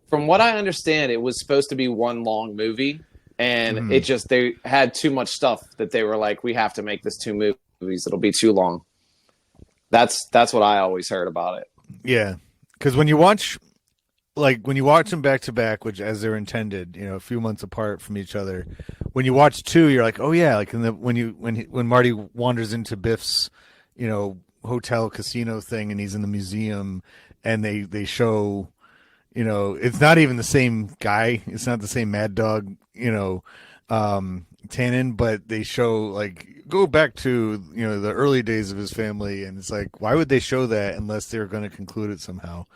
From what I understand, it was supposed to be one long movie, and they had too much stuff that they were like, we have to make this 2 movies. It'll be too long. That's what I always heard about it. Yeah, because when you watch them back to back, which as they're intended, a few months apart from each other, when you watch 2, you're like, oh yeah, like when Marty wanders into Biff's, hotel casino thing, and he's in the museum, and they show, it's not even the same guy, it's not the same Mad Dog, Tannen, but they show like, go back to the early days of his family, and it's like, why would they show that unless they're going to conclude it somehow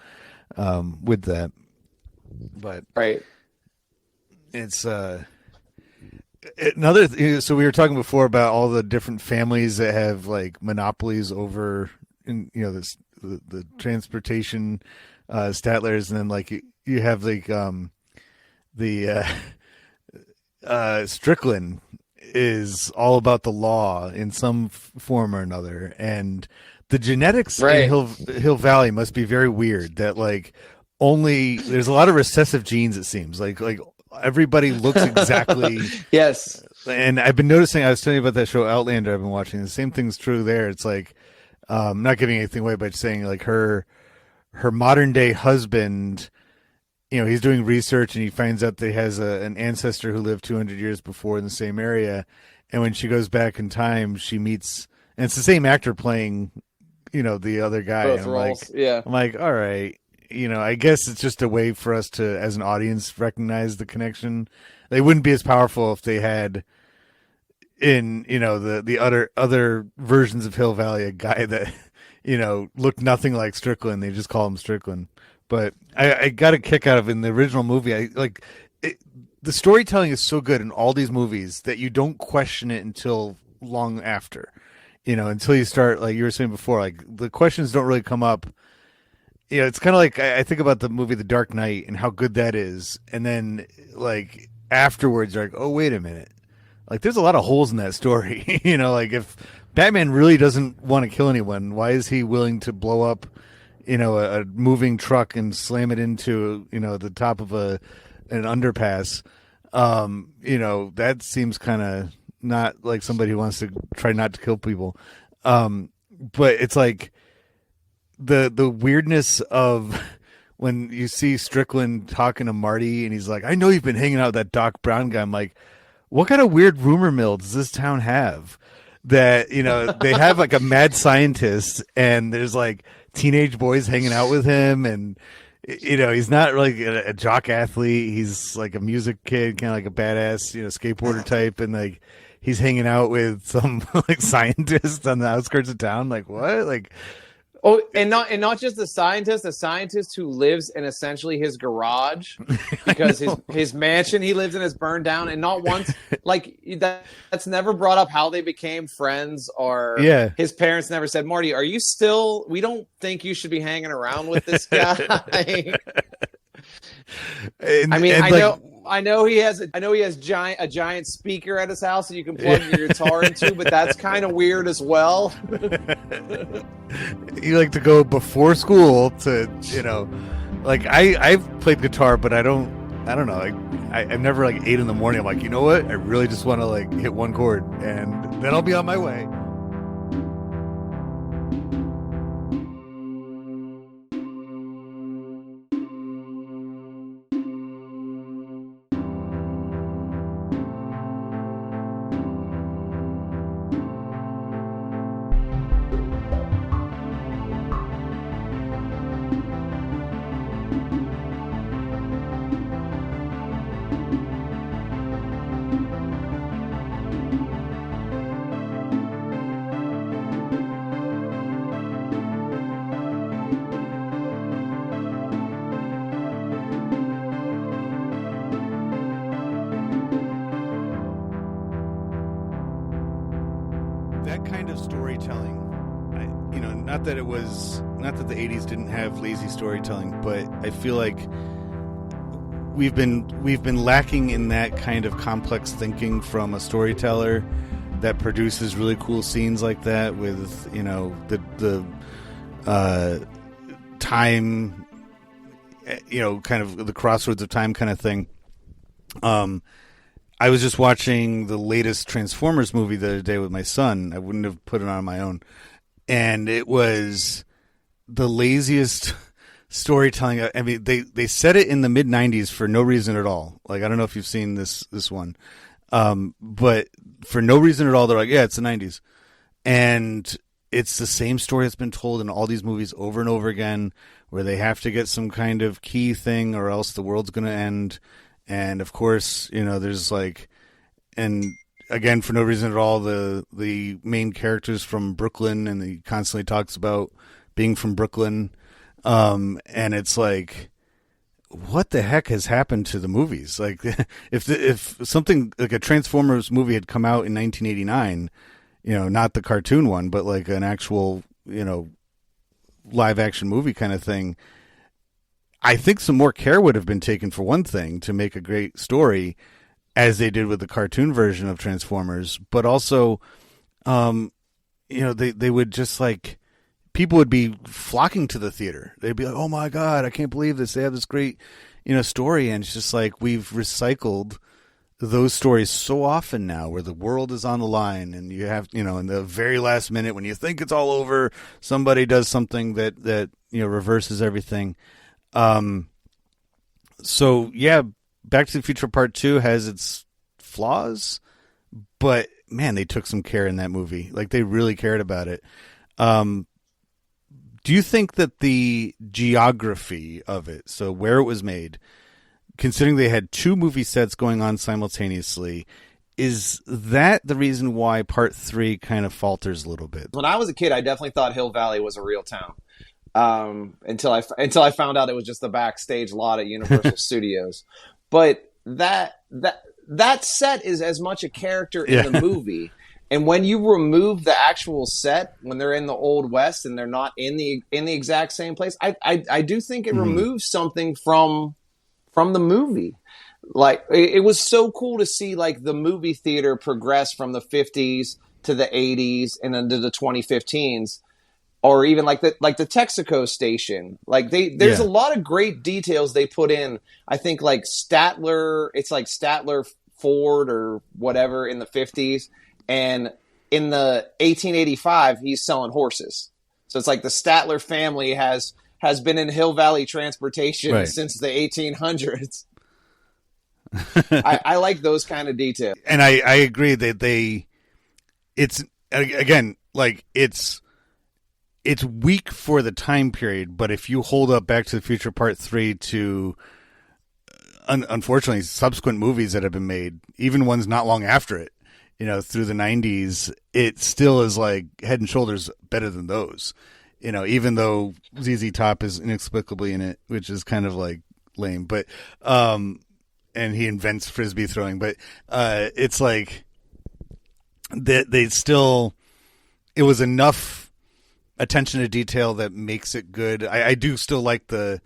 with that? But right, it's another. So we were talking before about all the different families that have like monopolies over, the transportation, Statlers, and then like you have like the Strickland is all about the law in some form or another, and the genetics in Hill Valley must be very weird. That like only there's a lot of recessive genes. It seems like everybody looks exactly. Yes. And I've been noticing, I was telling you about that show Outlander I've been watching. The same thing's true there. It's like, not giving anything away, but saying like her modern day husband, he's doing research and he finds out that he has an ancestor who lived 200 years before in the same area. And when she goes back in time, she meets, and it's the same actor playing, the other guy. Both roles. Yeah. I'm like, all right, I guess it's just a way for us to, as an audience, recognize the connection. They wouldn't be as powerful if they had in, the other versions of Hill Valley, a guy that, looked nothing like Strickland. They just call him Strickland. But I got a kick out of in the original movie. The storytelling is so good in all these movies that you don't question it until long after, until you start, like you were saying before, like the questions don't really come up. It's kind of like I think about the movie The Dark Knight and how good that is. And then like afterwards, you're like, oh, wait a minute. Like there's a lot of holes in that story. Like if Batman really doesn't want to kill anyone, why is he willing to blow up, a moving truck and slam it into, the top of an underpass? That seems kind of not like somebody who wants to try not to kill people. But it's like the weirdness of when you see Strickland talking to Marty and he's like, I know you've been hanging out with that Doc Brown guy. I'm like, what kind of weird rumor mill does this town have? That, they have like a mad scientist and there's like teenage boys hanging out with him, and he's not really a jock athlete. He's like a music kid, kind of like a badass, skateboarder type, and like he's hanging out with some like scientist on the outskirts of town. Like what? Like and not just the scientist who lives in essentially his garage because his mansion he lives in is burned down, and not once like that's never brought up how they became friends, or his parents never said, Marty, are you still? We don't think you should be hanging around with this guy. I know he has a giant speaker at his house that you can plug your guitar into, but that's kind of weird as well. You like to go before school to, like I've played guitar, but I don't know. I'm never like 8 a.m. I'm like, you know what? I really just want to like hit one chord and then I'll be on my way. That kind of storytelling, not that the 80s didn't have lazy storytelling, but I feel like we've been lacking in that kind of complex thinking from a storyteller that produces really cool scenes like that with, the time, kind of the crossroads of time kind of thing. I was just watching the latest Transformers movie the other day with my son. I wouldn't have put it on my own. And it was the laziest storytelling. I mean, they set it in the mid-90s for no reason at all. Like, I don't know if you've seen this one. But for no reason at all, they're like, yeah, it's the 90s. And it's the same story that's been told in all these movies over and over again, where they have to get some kind of key thing or else the world's going to end. And of course, there's like, and again, for no reason at all, the main character's from Brooklyn, and he constantly talks about being from Brooklyn. And it's like, what the heck has happened to the movies? Like, if something like a Transformers movie had come out in 1989, not the cartoon one, but like an actual, live action movie kind of thing, I think some more care would have been taken, for one thing, to make a great story, as they did with the cartoon version of Transformers. But also, they would just like, people would be flocking to the theater. They'd be like, oh my God, I can't believe this. They have this great, story, and it's just like we've recycled those stories so often now, where the world is on the line, and you have, in the very last minute when you think it's all over, somebody does something that reverses everything. So yeah, Back to the Future Part 2 has its flaws, but man, they took some care in that movie. Like, they really cared about it. Do you think that the geography of it, so where it was made, considering they had 2 movie sets going on simultaneously, is that the reason why Part 3 kind of falters a little bit? When I was a kid, I definitely thought Hill Valley was a real town. Until I found out it was just the backstage lot at Universal Studios. But that set is as much a character in the movie. And when you remove the actual set, when they're in the Old West and they're not in the exact same place, I do think it removes something from the movie. Like, it was so cool to see like the movie theater progress from the 50s to the 80s and then to the 2015s. Or even like the Texaco station, like there's a lot of great details they put in. I think like Statler, it's like Statler Ford or whatever in the 50s, and in the 1885 he's selling horses. So it's like the Statler family has been in Hill Valley transportation since the 1800s. I like those kind of details, and I agree that it's again like it's weak for the time period, but if you hold up Back to the Future Part 3 to, unfortunately, subsequent movies that have been made, even ones not long after it, through the 90s, it still is like head and shoulders better than those. Even though ZZ Top is inexplicably in it, which is kind of like lame, but, and he invents Frisbee throwing, but, it's like, they still, it was enough attention to detail that makes it good. I do still like the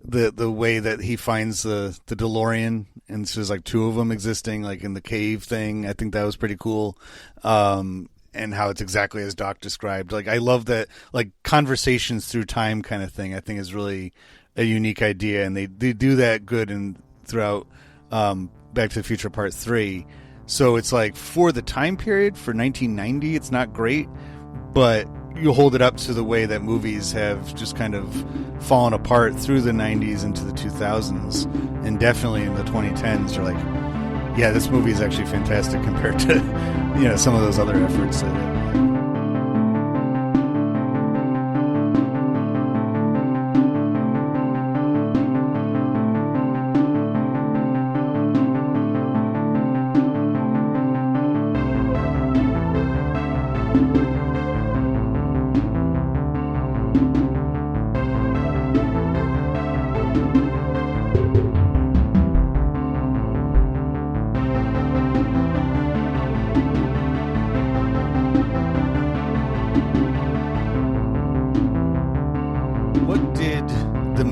way that he finds the DeLorean, and so there's like 2 of them existing, like in the cave thing. I think that was pretty cool. And how it's exactly as Doc described. Like, I love that, like, conversations through time kind of thing, I think is really a unique idea, and they do that good and throughout Back to the Future Part 3. So it's like, for the time period, for 1990, it's not great, but you hold it up to the way that movies have just kind of fallen apart through the 90s into the 2000s, and definitely in the 2010s, you're like, yeah, this movie is actually fantastic compared to some of those other efforts.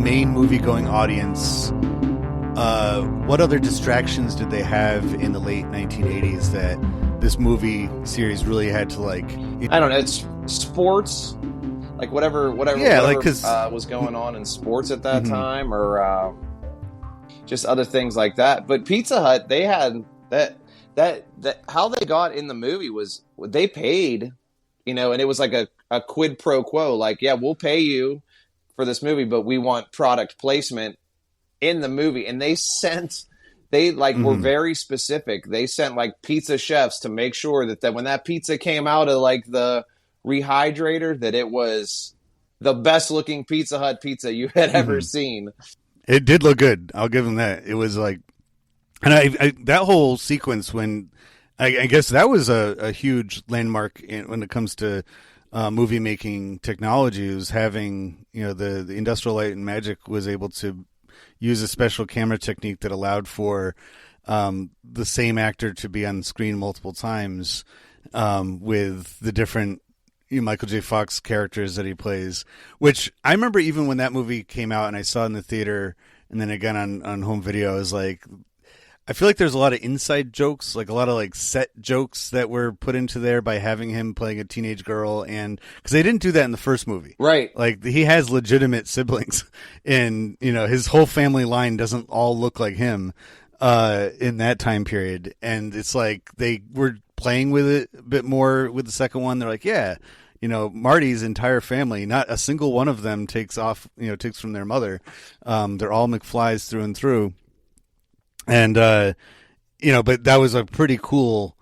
Movie-going audience, what other distractions did they have in the late 1980s that this movie series really had to like? I don't know. It's sports, like whatever was going on in sports at that time, or just other things like that. But Pizza Hut, they had that how they got in the movie was they paid, and it was like a quid pro quo. Like, yeah, we'll pay you for this movie, but we want product placement in the movie. And they were very specific. They sent like pizza chefs to make sure that when that pizza came out of like the rehydrator, that it was the best looking Pizza Hut pizza you had ever seen. It did look good. I'll give them that. It was like, and I that whole sequence when I guess that was a huge landmark when it comes to movie making technology, was having the Industrial Light and Magic was able to use a special camera technique that allowed for the same actor to be on screen multiple times with the different Michael J. Fox characters that he plays. Which I remember even when that movie came out and I saw it in the theater and then again on home video, I was like, I feel like there's a lot of inside jokes, like a lot of like set jokes that were put into there by having him playing a teenage girl, and because they didn't do that in the first movie, right? Like he has legitimate siblings, and his whole family line doesn't all look like him in that time period, and it's like they were playing with it a bit more with the second one. They're like, yeah. Marty's entire family, not a single one of them takes from their mother. They're all McFlys through and through. And, but that was a pretty cool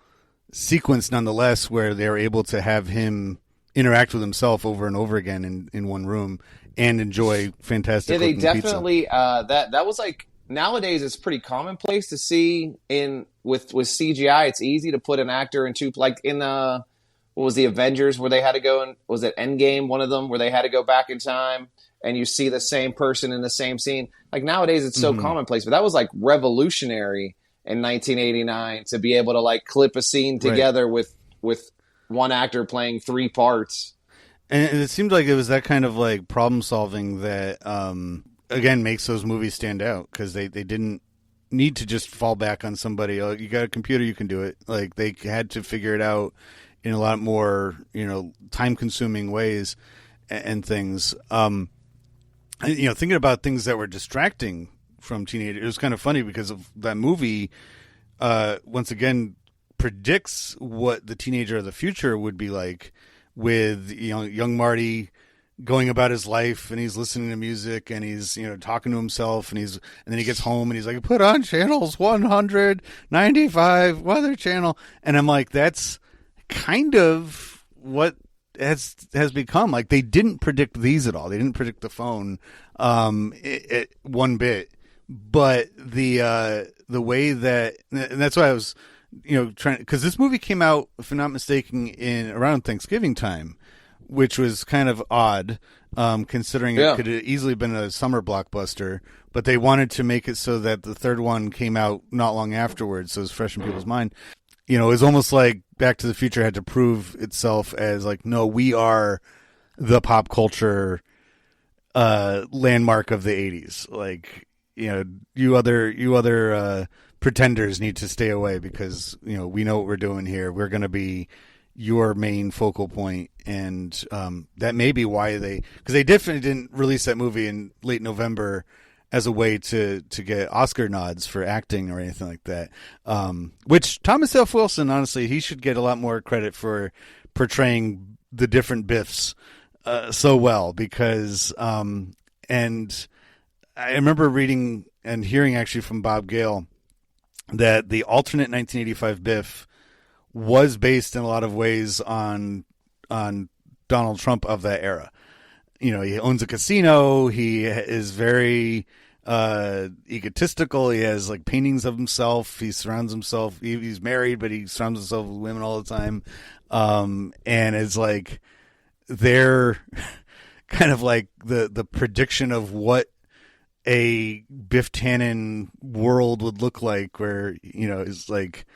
sequence nonetheless, where they were able to have him interact with himself over and over again in one room and enjoy fantastic. Yeah, they definitely, pizza. That was like, nowadays it's pretty commonplace to see with CGI. It's easy to put an actor in like in what was the Avengers where they had to go, and was it Endgame, one of them, where they had to go back in time and you see the same person in the same scene. Like nowadays it's so commonplace, but that was like revolutionary in 1989 to be able to like clip a scene together with one actor playing three parts. And it seemed like it was that kind of like problem solving that again makes those movies stand out, because they didn't need to just fall back on somebody. Oh, you got a computer, you can do it. Like they had to figure it out in a lot more time consuming ways and things. Thinking about things that were distracting from teenagers, it was kind of funny because of that movie. Once again, predicts what the teenager of the future would be like, with young Marty going about his life, and he's listening to music, and he's talking to himself, and then he gets home and he's like, put on channels 195 Weather Channel, and I'm like, that's kind of what has become. Like, they didn't predict these at all. They didn't predict the phone one bit, but the way that, and that's why I was trying, because this movie came out, if I'm not mistaken, in around Thanksgiving time, which was kind of odd, considering it could have easily been a summer blockbuster, but they wanted to make it so that the third one came out not long afterwards, so it was fresh in people's mind. It was almost like Back to the Future had to prove itself as like, no, we are the pop culture landmark of the 80s. Like, you other pretenders need to stay away, because we know what we're doing here. We're going to be your main focal point, and that may be why because they definitely didn't release that movie in late November as a way to get Oscar nods for acting or anything like that. Which Thomas F. Wilson, honestly, he should get a lot more credit for portraying the different Biffs so well, because and I remember reading and hearing actually from Bob Gale that the alternate 1985 Biff was based in a lot of ways on Donald Trump of that era. He owns a casino. He is very egotistical. He has like paintings of himself. He surrounds himself. He's married, but he surrounds himself with women all the time. And it's like they're kind of like the prediction of what a Biff Tannen world would look like, where is like,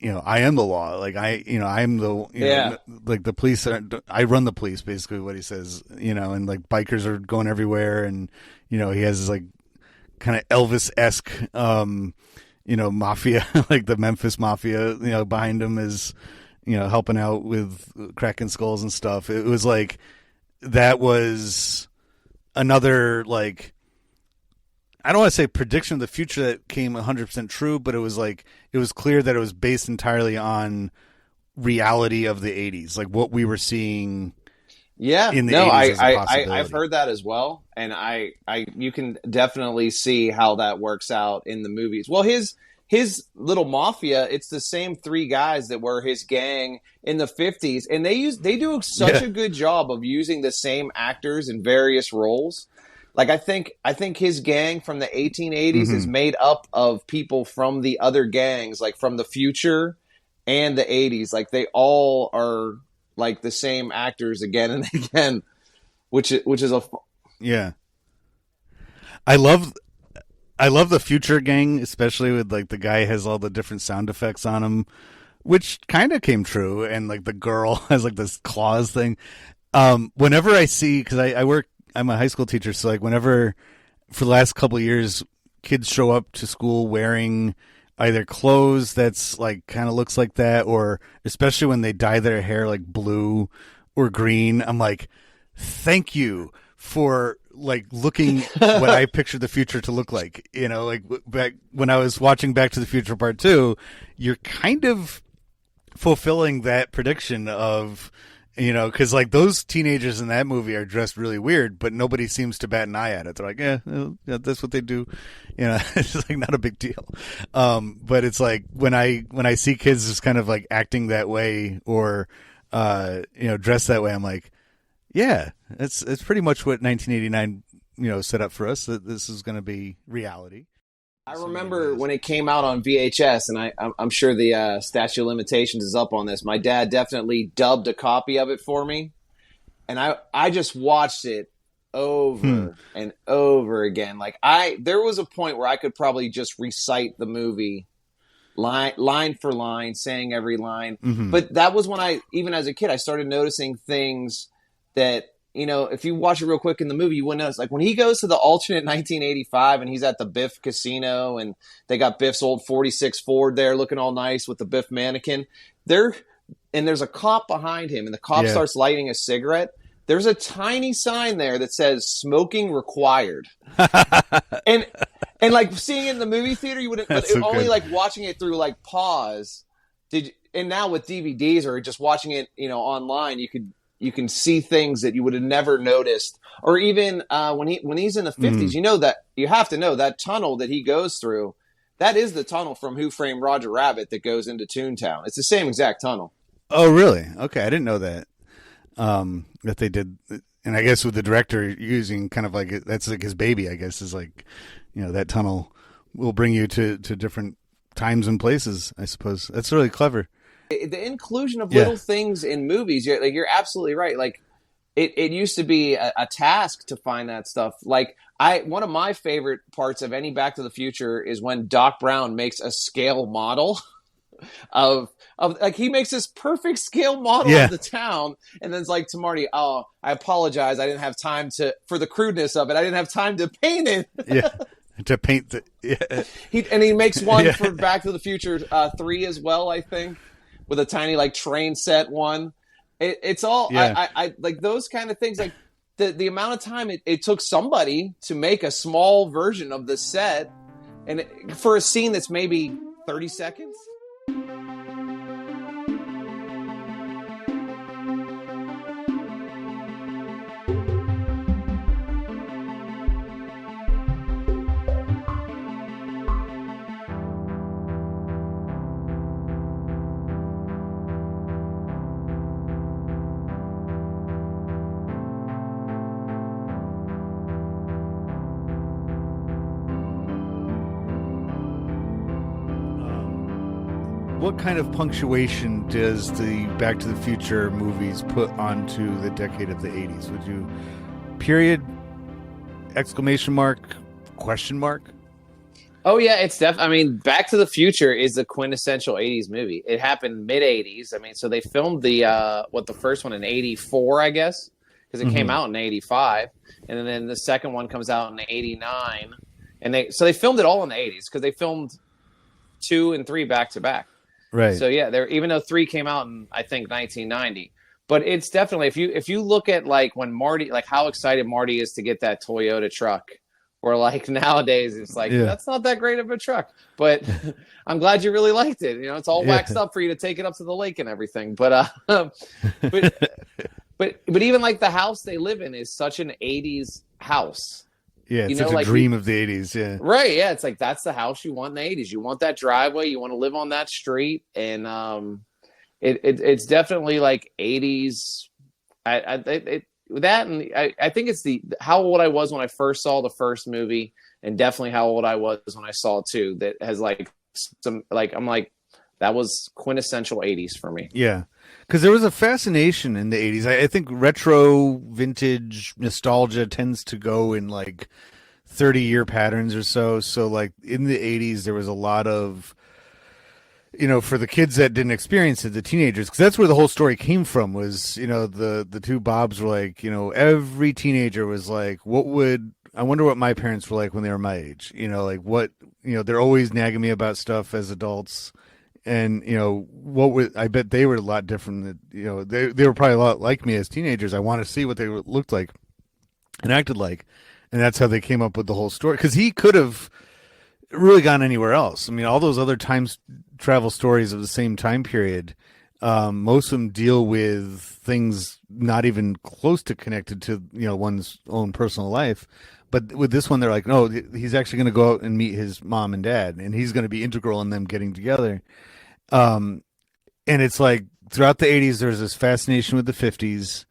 I am the law. Like I'm the like the police. I run the police. Basically, what he says. And like bikers are going everywhere, and he has this like kind of Elvis-esque, mafia, like the Memphis Mafia. Behind him is helping out with cracking skulls and stuff. It was like that was another like, I don't want to say prediction of the future that came 100% true, but it was like, it was clear that it was based entirely on reality of the 80s, like what we were seeing. Yeah, in the 80s as a possibility. I've heard that as well, and you can definitely see how that works out in the movies. Well, his little mafia, it's the same three guys that were his gang in the 50s, and they do such a good job of using the same actors in various roles. Like I think his gang from the 1880s is made up of people from the other gangs, like from the future and the 80s. Like they all are like the same actors again and again, which is a yeah. I love the future gang, especially with like the guy has all the different sound effects on him, which kind of came true, and like the girl has like this claws thing. Whenever I see, because I'm a high school teacher, so like whenever for the last couple of years kids show up to school wearing either clothes that's like kind of looks like that, or especially when they dye their hair like blue or green. I'm like, thank you for like looking what I pictured the future to look like. You know, like back when I was watching Back to the Future Part 2, you're kind of fulfilling that prediction of, you know, because like those teenagers in that movie are dressed really weird, but nobody seems to bat an eye at it. They're like, yeah, that's what they do. You know, it's just like not a big deal. But it's like when I see kids just kind of like acting that way or, you know, dressed that way, I'm like, yeah, it's pretty much what 1989, you know, set up for us. That this is going to be reality. I remember when it came out on VHS, and I'm sure the statute of limitations is up on this. My dad definitely dubbed a copy of it for me, and I just watched it over and over again. Like there was a point where I could probably just recite the movie line for line, saying every line. Mm-hmm. But that was when even as a kid, I started noticing things that, you know, if you watch it real quick in the movie, you wouldn't notice. Like when he goes to the alternate 1985 and he's at the Biff casino and they got Biff's old 46 Ford there looking all nice with the Biff mannequin. There's a cop behind him and the cop starts lighting a cigarette. There's a tiny sign there that says smoking required. and like seeing it in the movie theater, you wouldn't, but so only good. Like watching it through like pause. And now with DVDs or just watching it, you know, online, you can see things that you would have never noticed. Or even when he's in the 50s, you know that you have to know that tunnel that he goes through, that is the tunnel from Who Framed Roger Rabbit that goes into Toontown. It's the same exact tunnel. Oh, really? Okay, I didn't know that. That they did, and I guess with the director using kind of like that's like his baby. I guess is like, you know, that tunnel will bring you to different times and places. I suppose that's really clever. The inclusion of little things in movies, you're absolutely right. Like it used to be a task to find that stuff. Like one of my favorite parts of any Back to the Future is when Doc Brown makes a scale model of like he makes this perfect scale model of the town, and then it's like to Marty, oh, I apologize, I didn't have time for the crudeness of it. I didn't have time to paint it. To paint the he makes one for Back to the Future 3 as well, I think. With a tiny like train set one, it's all I like those kind of things. Like the amount of time it took somebody to make a small version of the set, and for a scene that's maybe 30 seconds. What kind of punctuation does the Back to the Future movies put onto the decade of the 80s? Would you period, exclamation mark, question mark? Oh yeah, it's I mean, Back to the Future is the quintessential 80s movie. It happened mid 80s. I mean, so they filmed the first one in 84, I guess, because it came out in 85, and then the second one comes out in 89, and they filmed it all in the 80s because they filmed 2 and 3 back to back. Right. So yeah, even though 3 came out in I think 1990, but it's definitely if you look at like when Marty, like how excited Marty is to get that Toyota truck, or like nowadays it's like that's not that great of a truck, but I'm glad you really liked it. You know, it's all waxed up for you to take it up to the lake and everything. But but even like the house they live in is such an 80s house. Yeah, it's such a dream of the 80s, yeah. Right, yeah. It's like that's the house you want in the 80s. You want that driveway. You want to live on that street. And it's definitely like 80s. I think it's how old I was when I first saw the first movie, and definitely how old I was when I saw 2. That has like some, like, I'm like, that was quintessential 80s for me. Yeah. Because there was a fascination in the 80s. I think retro, vintage nostalgia tends to go in like 30-year patterns or so. So like in the 80s, there was a lot of, you know, for the kids that didn't experience it, the teenagers, because that's where the whole story came from was, you know, the two Bobs were like, you know, every teenager was like, what would I wonder what my parents were like when they were my age. Like what, they're always nagging me about stuff as adults. And, I bet they were a lot different. They were probably a lot like me as teenagers. I want to see what they looked like and acted like. And that's how they came up with the whole story. Because he could have really gone anywhere else. I mean, all those other time travel stories of the same time period, most of them deal with things not even close to connected to, one's own personal life. But with this one, they're like, no, he's actually going to go out and meet his mom and dad, and he's going to be integral in them getting together. And it's like throughout the 80s, there's this fascination with the 50s.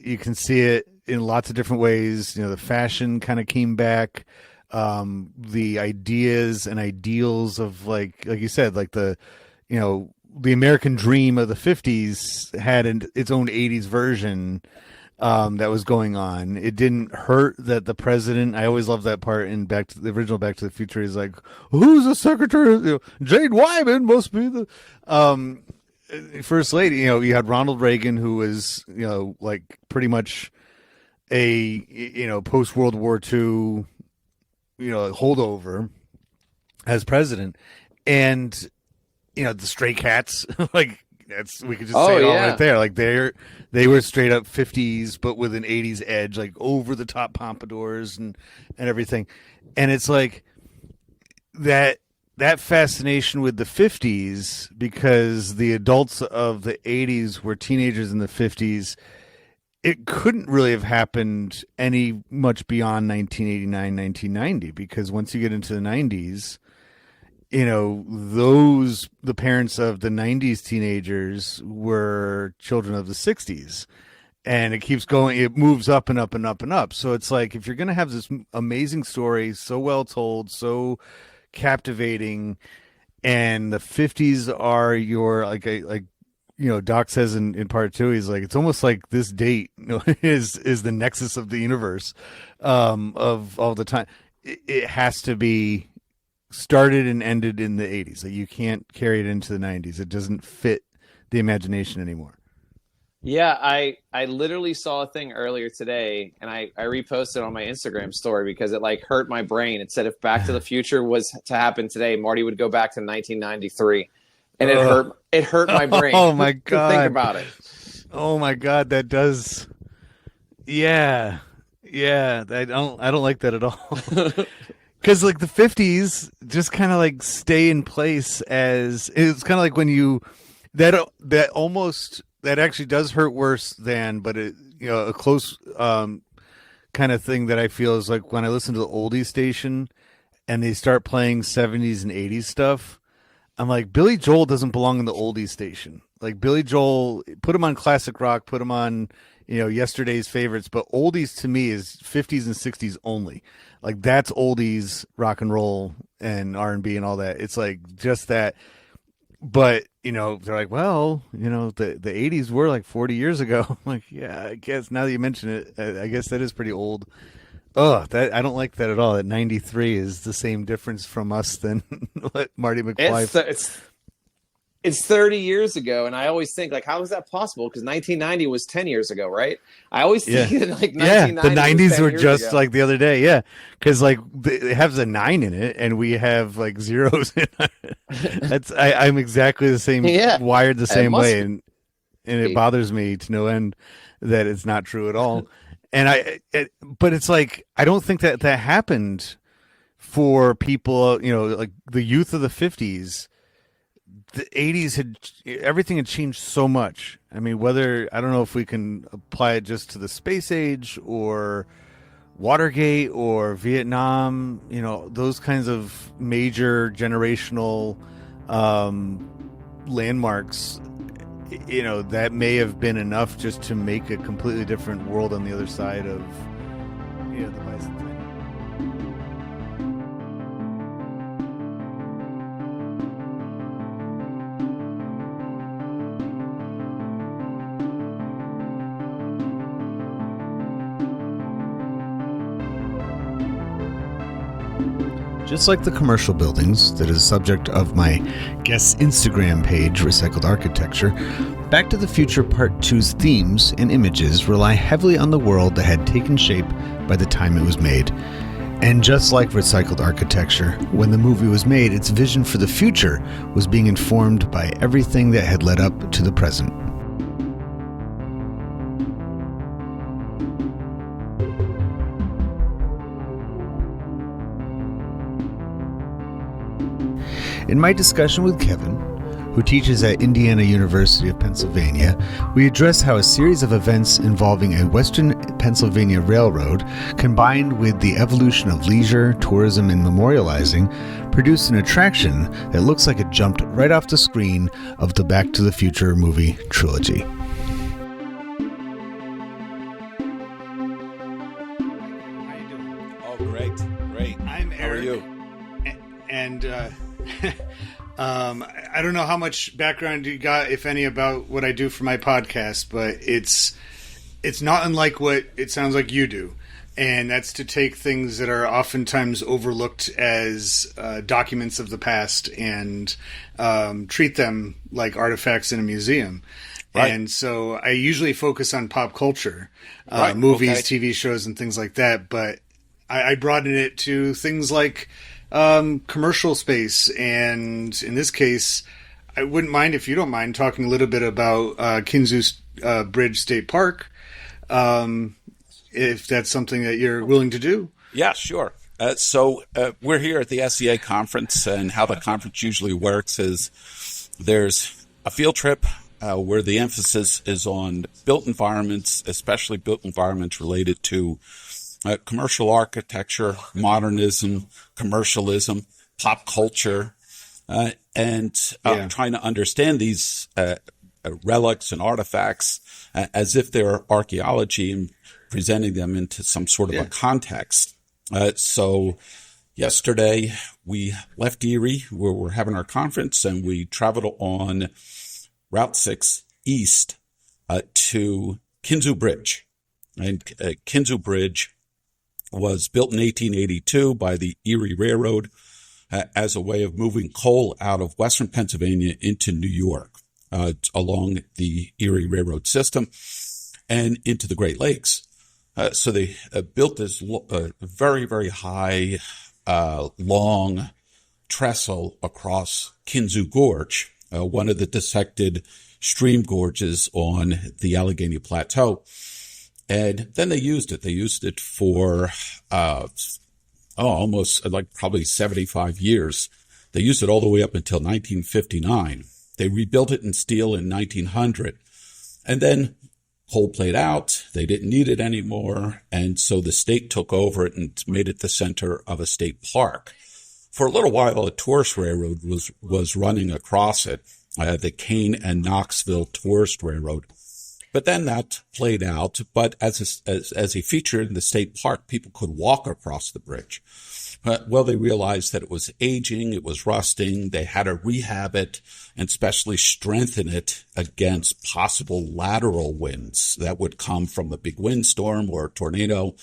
You can see it in lots of different ways. The fashion kind of came back. The ideas and ideals of like you said, like the American dream of the 50s had its own 80s version that was going on. It didn't hurt that the president, I always love that part in the original Back to the Future. He's like, who's the secretary? Jane Wyman must be the first lady. You had Ronald Reagan, who was, like pretty much a, post World War II, holdover as president. And, the Stray Cats, like, we could just say it all right there. Like they were straight up 50s, but with an 80s edge, like over the top pompadours and everything. And it's like that fascination with the 50s, because the adults of the 80s were teenagers in the 50s. It couldn't really have happened any much beyond 1989, 1990, because once you get into the 90s, the parents of the 90s teenagers were children of the 60s, and it keeps going. It moves up and up and up and up. So it's like, if you're going to have this amazing story, so well told, so captivating, and the 50s are your, Doc says in part 2, he's like, it's almost like this date is the nexus of the universe, of all the time. It has to be started and ended in the 80s. Like, you can't carry it into the 90s. It doesn't fit the imagination anymore. Yeah, I literally saw a thing earlier today, and I reposted on my Instagram story because it like hurt my brain. It said if Back to the Future was to happen today, Marty would go back to 1993, and it hurt my brain. Oh my god! To think about it. Oh my god, that does. Yeah. I don't like that at all. Because like the 50s just kind of like stay in place as it's kind of like when you that actually does hurt worse than, but it, a close kind of thing that I feel is like when I listen to the oldies station and they start playing 70s and 80s stuff. I'm like, Billy Joel doesn't belong in the oldies station. Like Billy Joel, put him on classic rock, put him on yesterday's favorites, but oldies to me is 50s and 60s only. Like that's oldies rock and roll and R&B and all that. It's like just that. But they're like, well, the 80s were like 40 years ago. I'm like, yeah, I guess now that you mention it, I guess that is pretty old. Oh, that I don't like that at all. That 93 is the same difference from us than what Marty McFly. It's 30 years ago, and I always think, like, how is that possible? Because 1990 was 10 years ago, right? I always think that, like, 1990 the 90s were just ago. like the other day, yeah. Because, like, it has a 9 in it, and we have, like, zeros in it. I'm exactly the same, wired the same way, and it bothers me to no end that it's not true at all. And but it's like, I don't think that happened for people, like the youth of the 50s. The 80s everything had changed so much. I mean, I don't know if we can apply it just to the space age or Watergate or Vietnam, those kinds of major generational landmarks, that may have been enough just to make a completely different world on the other side of, the bicentennial. Just like the commercial buildings that is the subject of my guest's Instagram page, Recycled Architecture, Back to the Future Part 2's themes and images rely heavily on the world that had taken shape by the time it was made. And just like Recycled Architecture, when the movie was made, its vision for the future was being informed by everything that had led up to the present. In my discussion with Kevin, who teaches at Indiana University of Pennsylvania, we address how a series of events involving a Western Pennsylvania railroad, combined with the evolution of leisure, tourism, and memorializing, produced an attraction that looks like it jumped right off the screen of the Back to the Future movie trilogy. How you doing? Oh, great. I'm Eric. How are you? And I don't know how much background you got, if any, about what I do for my podcast, but it's not unlike what it sounds like you do, and that's to take things that are oftentimes overlooked as documents of the past and treat them like artifacts in a museum. Right. And so I usually focus on pop culture, movies, okay, TV shows, and things like that, but I broaden it to things like commercial space, and in this case, I wouldn't mind, if you don't mind, talking a little bit about Kinzua State Park, if that's something that you're willing to do. Yeah, sure. So we're here at the SEA conference, and how the conference usually works is there's a field trip where the emphasis is on built environments, especially built environments related to commercial architecture, modernism, commercialism, pop culture, and trying to understand these relics and artifacts as if they're archaeology and presenting them into some sort of a context. So yesterday we left Erie, where we're having our conference, and we traveled on Route 6 east to Kinzua Bridge. And Kinzua Bridge was built in 1882 by the Erie Railroad as a way of moving coal out of western Pennsylvania into New York along the Erie Railroad system and into the Great Lakes. So they built this very, very high, long trestle across Kinzua Gorge, one of the dissected stream gorges on the Allegheny Plateau. And then they used it. They used it for almost like probably 75 years. They used it all the way up until 1959. They rebuilt it in steel in 1900. And then coal played out. They didn't need it anymore. And so the state took over it and made it the center of a state park. For a little while, a tourist railroad was running across it, the Kane and Knoxville Tourist Railroad. But then that played out. But as a feature in the state park, people could walk across the bridge. Well, they realized that it was aging, it was rusting. They had to rehab it and especially strengthen it against possible lateral winds that would come from a big windstorm or a tornado.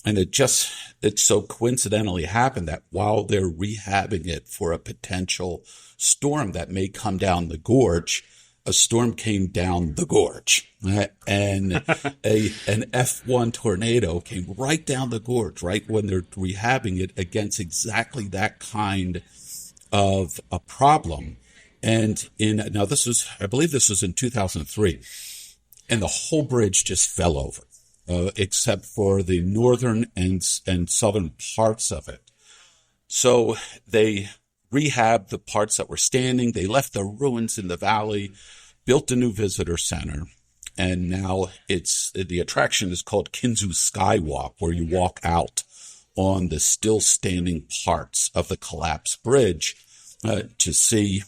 And it so coincidentally happened that while they're rehabbing it for a potential storm that may come down the gorge, a storm came down the gorge, and an F1 tornado came right down the gorge, right when they're rehabbing it against exactly that kind of a problem. And I believe this was in 2003, and the whole bridge just fell over, except for the northern and southern parts of it. So they rehabbed the parts that were standing. They left the ruins in the valley, built a new visitor center, and now the attraction is called Kinzua Skywalk, where you walk out on the still standing parts of the collapsed bridge to see,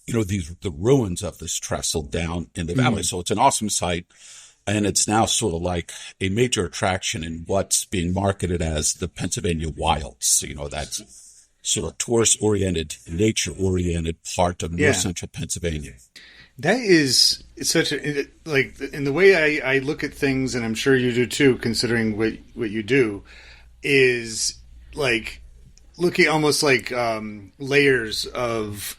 the ruins of this trestle down in the valley. So it's an awesome sight. And it's now sort of like a major attraction in what's being marketed as the Pennsylvania Wilds. That's sort of tourist-oriented, nature-oriented part of north central Pennsylvania. That is such in the way I look at things, and I'm sure you do too, considering what you do, is like looking almost like layers of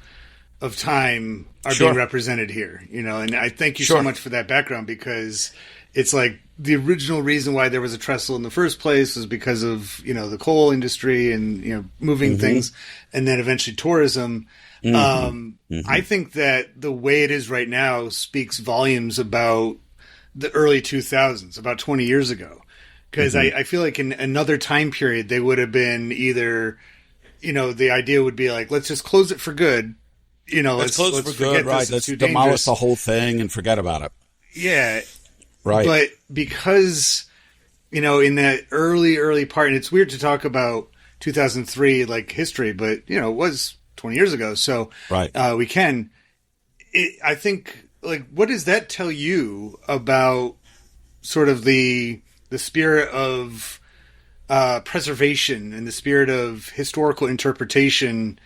time are Sure. being represented here, and I thank you Sure. so much for that background, because it's like the original reason why there was a trestle in the first place was because of, the coal industry and, moving things, and then eventually tourism. I think that the way it is right now speaks volumes about the early 2000s, about 20 years ago. Because I feel like in another time period, they would have been either, the idea would be like, let's just close it for good. Let's close it for good, right? Let's demolish dangerous. the whole thing and forget about it. Yeah. Right. But because, in that early part, and it's weird to talk about 2003 like history, but, it was 20 years ago. So Right. we can. I think, like, what does that tell you about sort of the spirit of preservation and the spirit of historical interpretation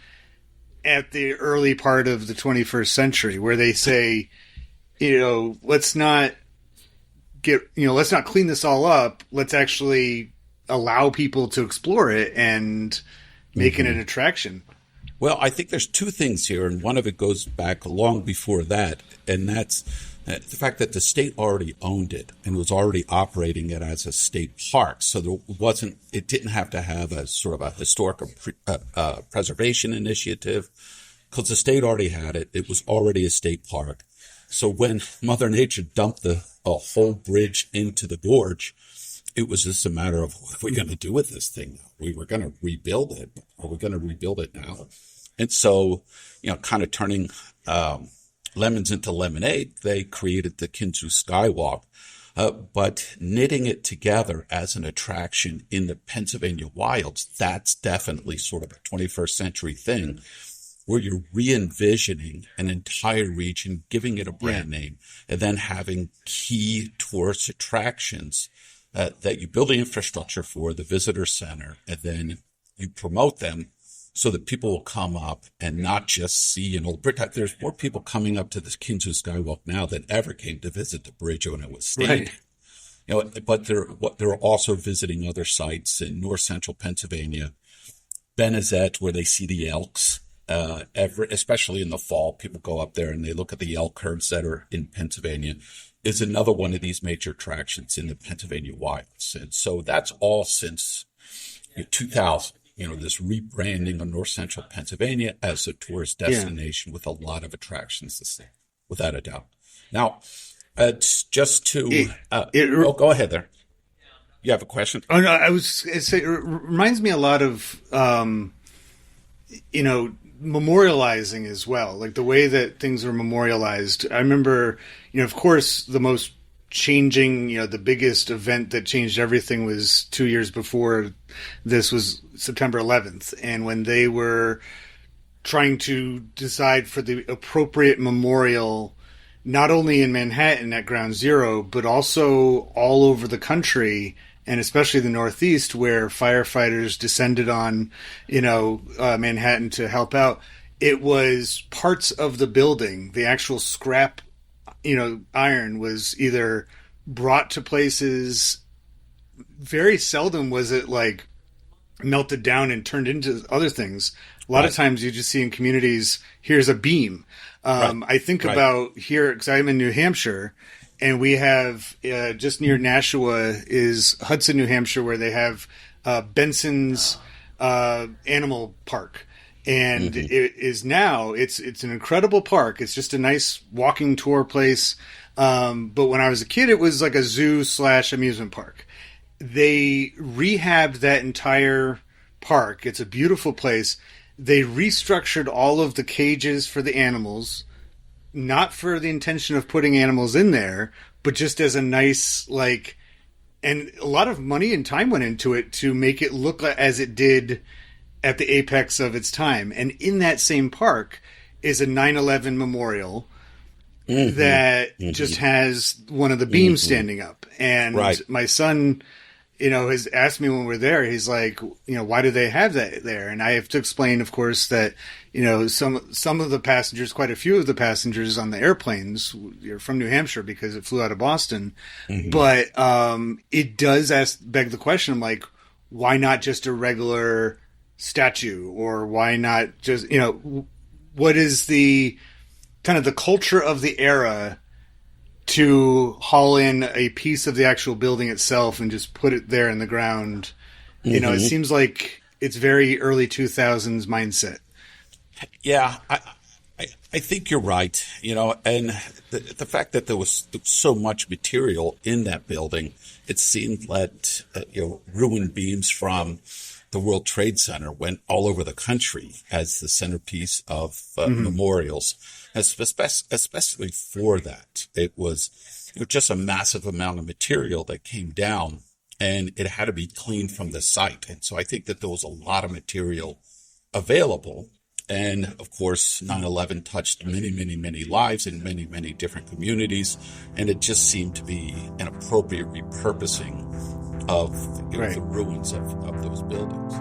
at the early part of the 21st century, where they say, let's not clean this all up. Let's actually allow people to explore it and make it an attraction. Well, I think there's two things here, and one of it goes back long before that, and that's the fact that the state already owned it and was already operating it as a state park. So it didn't have to have a sort of a historical preservation initiative, because the state already had it. It was already a state park. So when Mother Nature dumped a whole bridge into the gorge, it was just a matter of, what are we going to do with this thing? We were going to rebuild it. Are we going to rebuild it now? And so, kind of turning lemons into lemonade, they created the Kinzua Skywalk, but knitting it together as an attraction in the Pennsylvania wilds, that's definitely sort of a 21st century thing, where you're re-envisioning an entire region, giving it a brand name, and then having key tourist attractions that you build the infrastructure for, the visitor center, and then you promote them so that people will come up and not just see an old bridge. There's more people coming up to the Kinzua Skywalk now than ever came to visit the bridge when it was standing. Right. But they're also visiting other sites in north central Pennsylvania, Benezet, where they see the elks. Especially in the fall, people go up there and they look at the elk herds that are in Pennsylvania, is another one of these major attractions in the Pennsylvania wilds. And so that's all since 2000, this rebranding of north central Pennsylvania as a tourist destination with a lot of attractions to see, without a doubt. Now, it's just to, go ahead there. You have a question? Oh, no, I was going to say, it reminds me a lot of, memorializing as well, like the way that things are memorialized. I remember, of course, the most changing, the biggest event that changed everything was 2 years before this was September 11th. And when they were trying to decide for the appropriate memorial, not only in Manhattan at Ground Zero, but also all over the country, and especially the Northeast, where firefighters descended on, Manhattan to help out. It was parts of the building, the actual scrap, iron was either brought to places. Very seldom was it like melted down and turned into other things. A lot of times you just see in communities, here's a beam. I think about here, because I'm in New Hampshire, and we have just near Nashua is Hudson, New Hampshire, where they have Benson's Animal Park. And it is now, it's an incredible park. It's just a nice walking tour place. But when I was a kid, it was like a zoo / amusement park. They rehabbed that entire park. It's a beautiful place. They restructured all of the cages for the animals, not for the intention of putting animals in there, but just as a nice, and a lot of money and time went into it to make it look as it did at the apex of its time. And in that same park is a 9/11 memorial that just has one of the beams standing up. And my son, has asked me when we're there, he's like, why do they have that there? And I have to explain, of course, that, some of the passengers, quite a few of the passengers on the airplanes are from New Hampshire because it flew out of Boston. But it does beg the question, why not just a regular statue, or why not just, what is the kind of the culture of the era to haul in a piece of the actual building itself and just put it there in the ground? Mm-hmm. It seems like it's very early 2000s mindset. Yeah, I think you're right, and the fact that there was so much material in that building, it seemed that, ruined beams from the World Trade Center went all over the country as the centerpiece of memorials, especially for that. It was just a massive amount of material that came down, and it had to be cleaned from the site. And so I think that there was a lot of material available. And of course, 9/11 touched many, many, many lives in many, many different communities. And it just seemed to be an appropriate repurposing of the ruins of those buildings.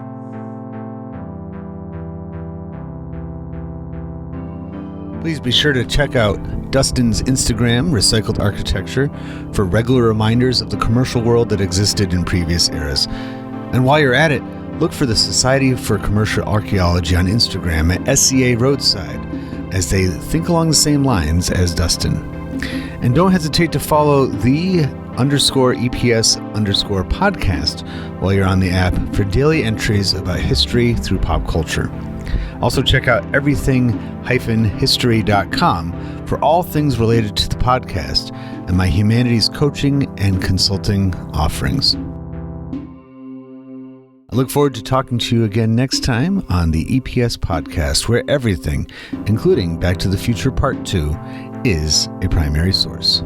Please be sure to check out Dustin's Instagram, Recycled Architecture, for regular reminders of the commercial world that existed in previous eras. And while you're at it, look for the Society for Commercial Archaeology on Instagram at SCA Roadside, as they think along the same lines as Dustin. And don't hesitate to follow the_EPS_podcast while you're on the app for daily entries about history through pop culture. Also check out everything-history.com for all things related to the podcast and my humanities coaching and consulting offerings. I look forward to talking to you again next time on the EPS podcast, where everything, including Back to the Future Part 2, is a primary source.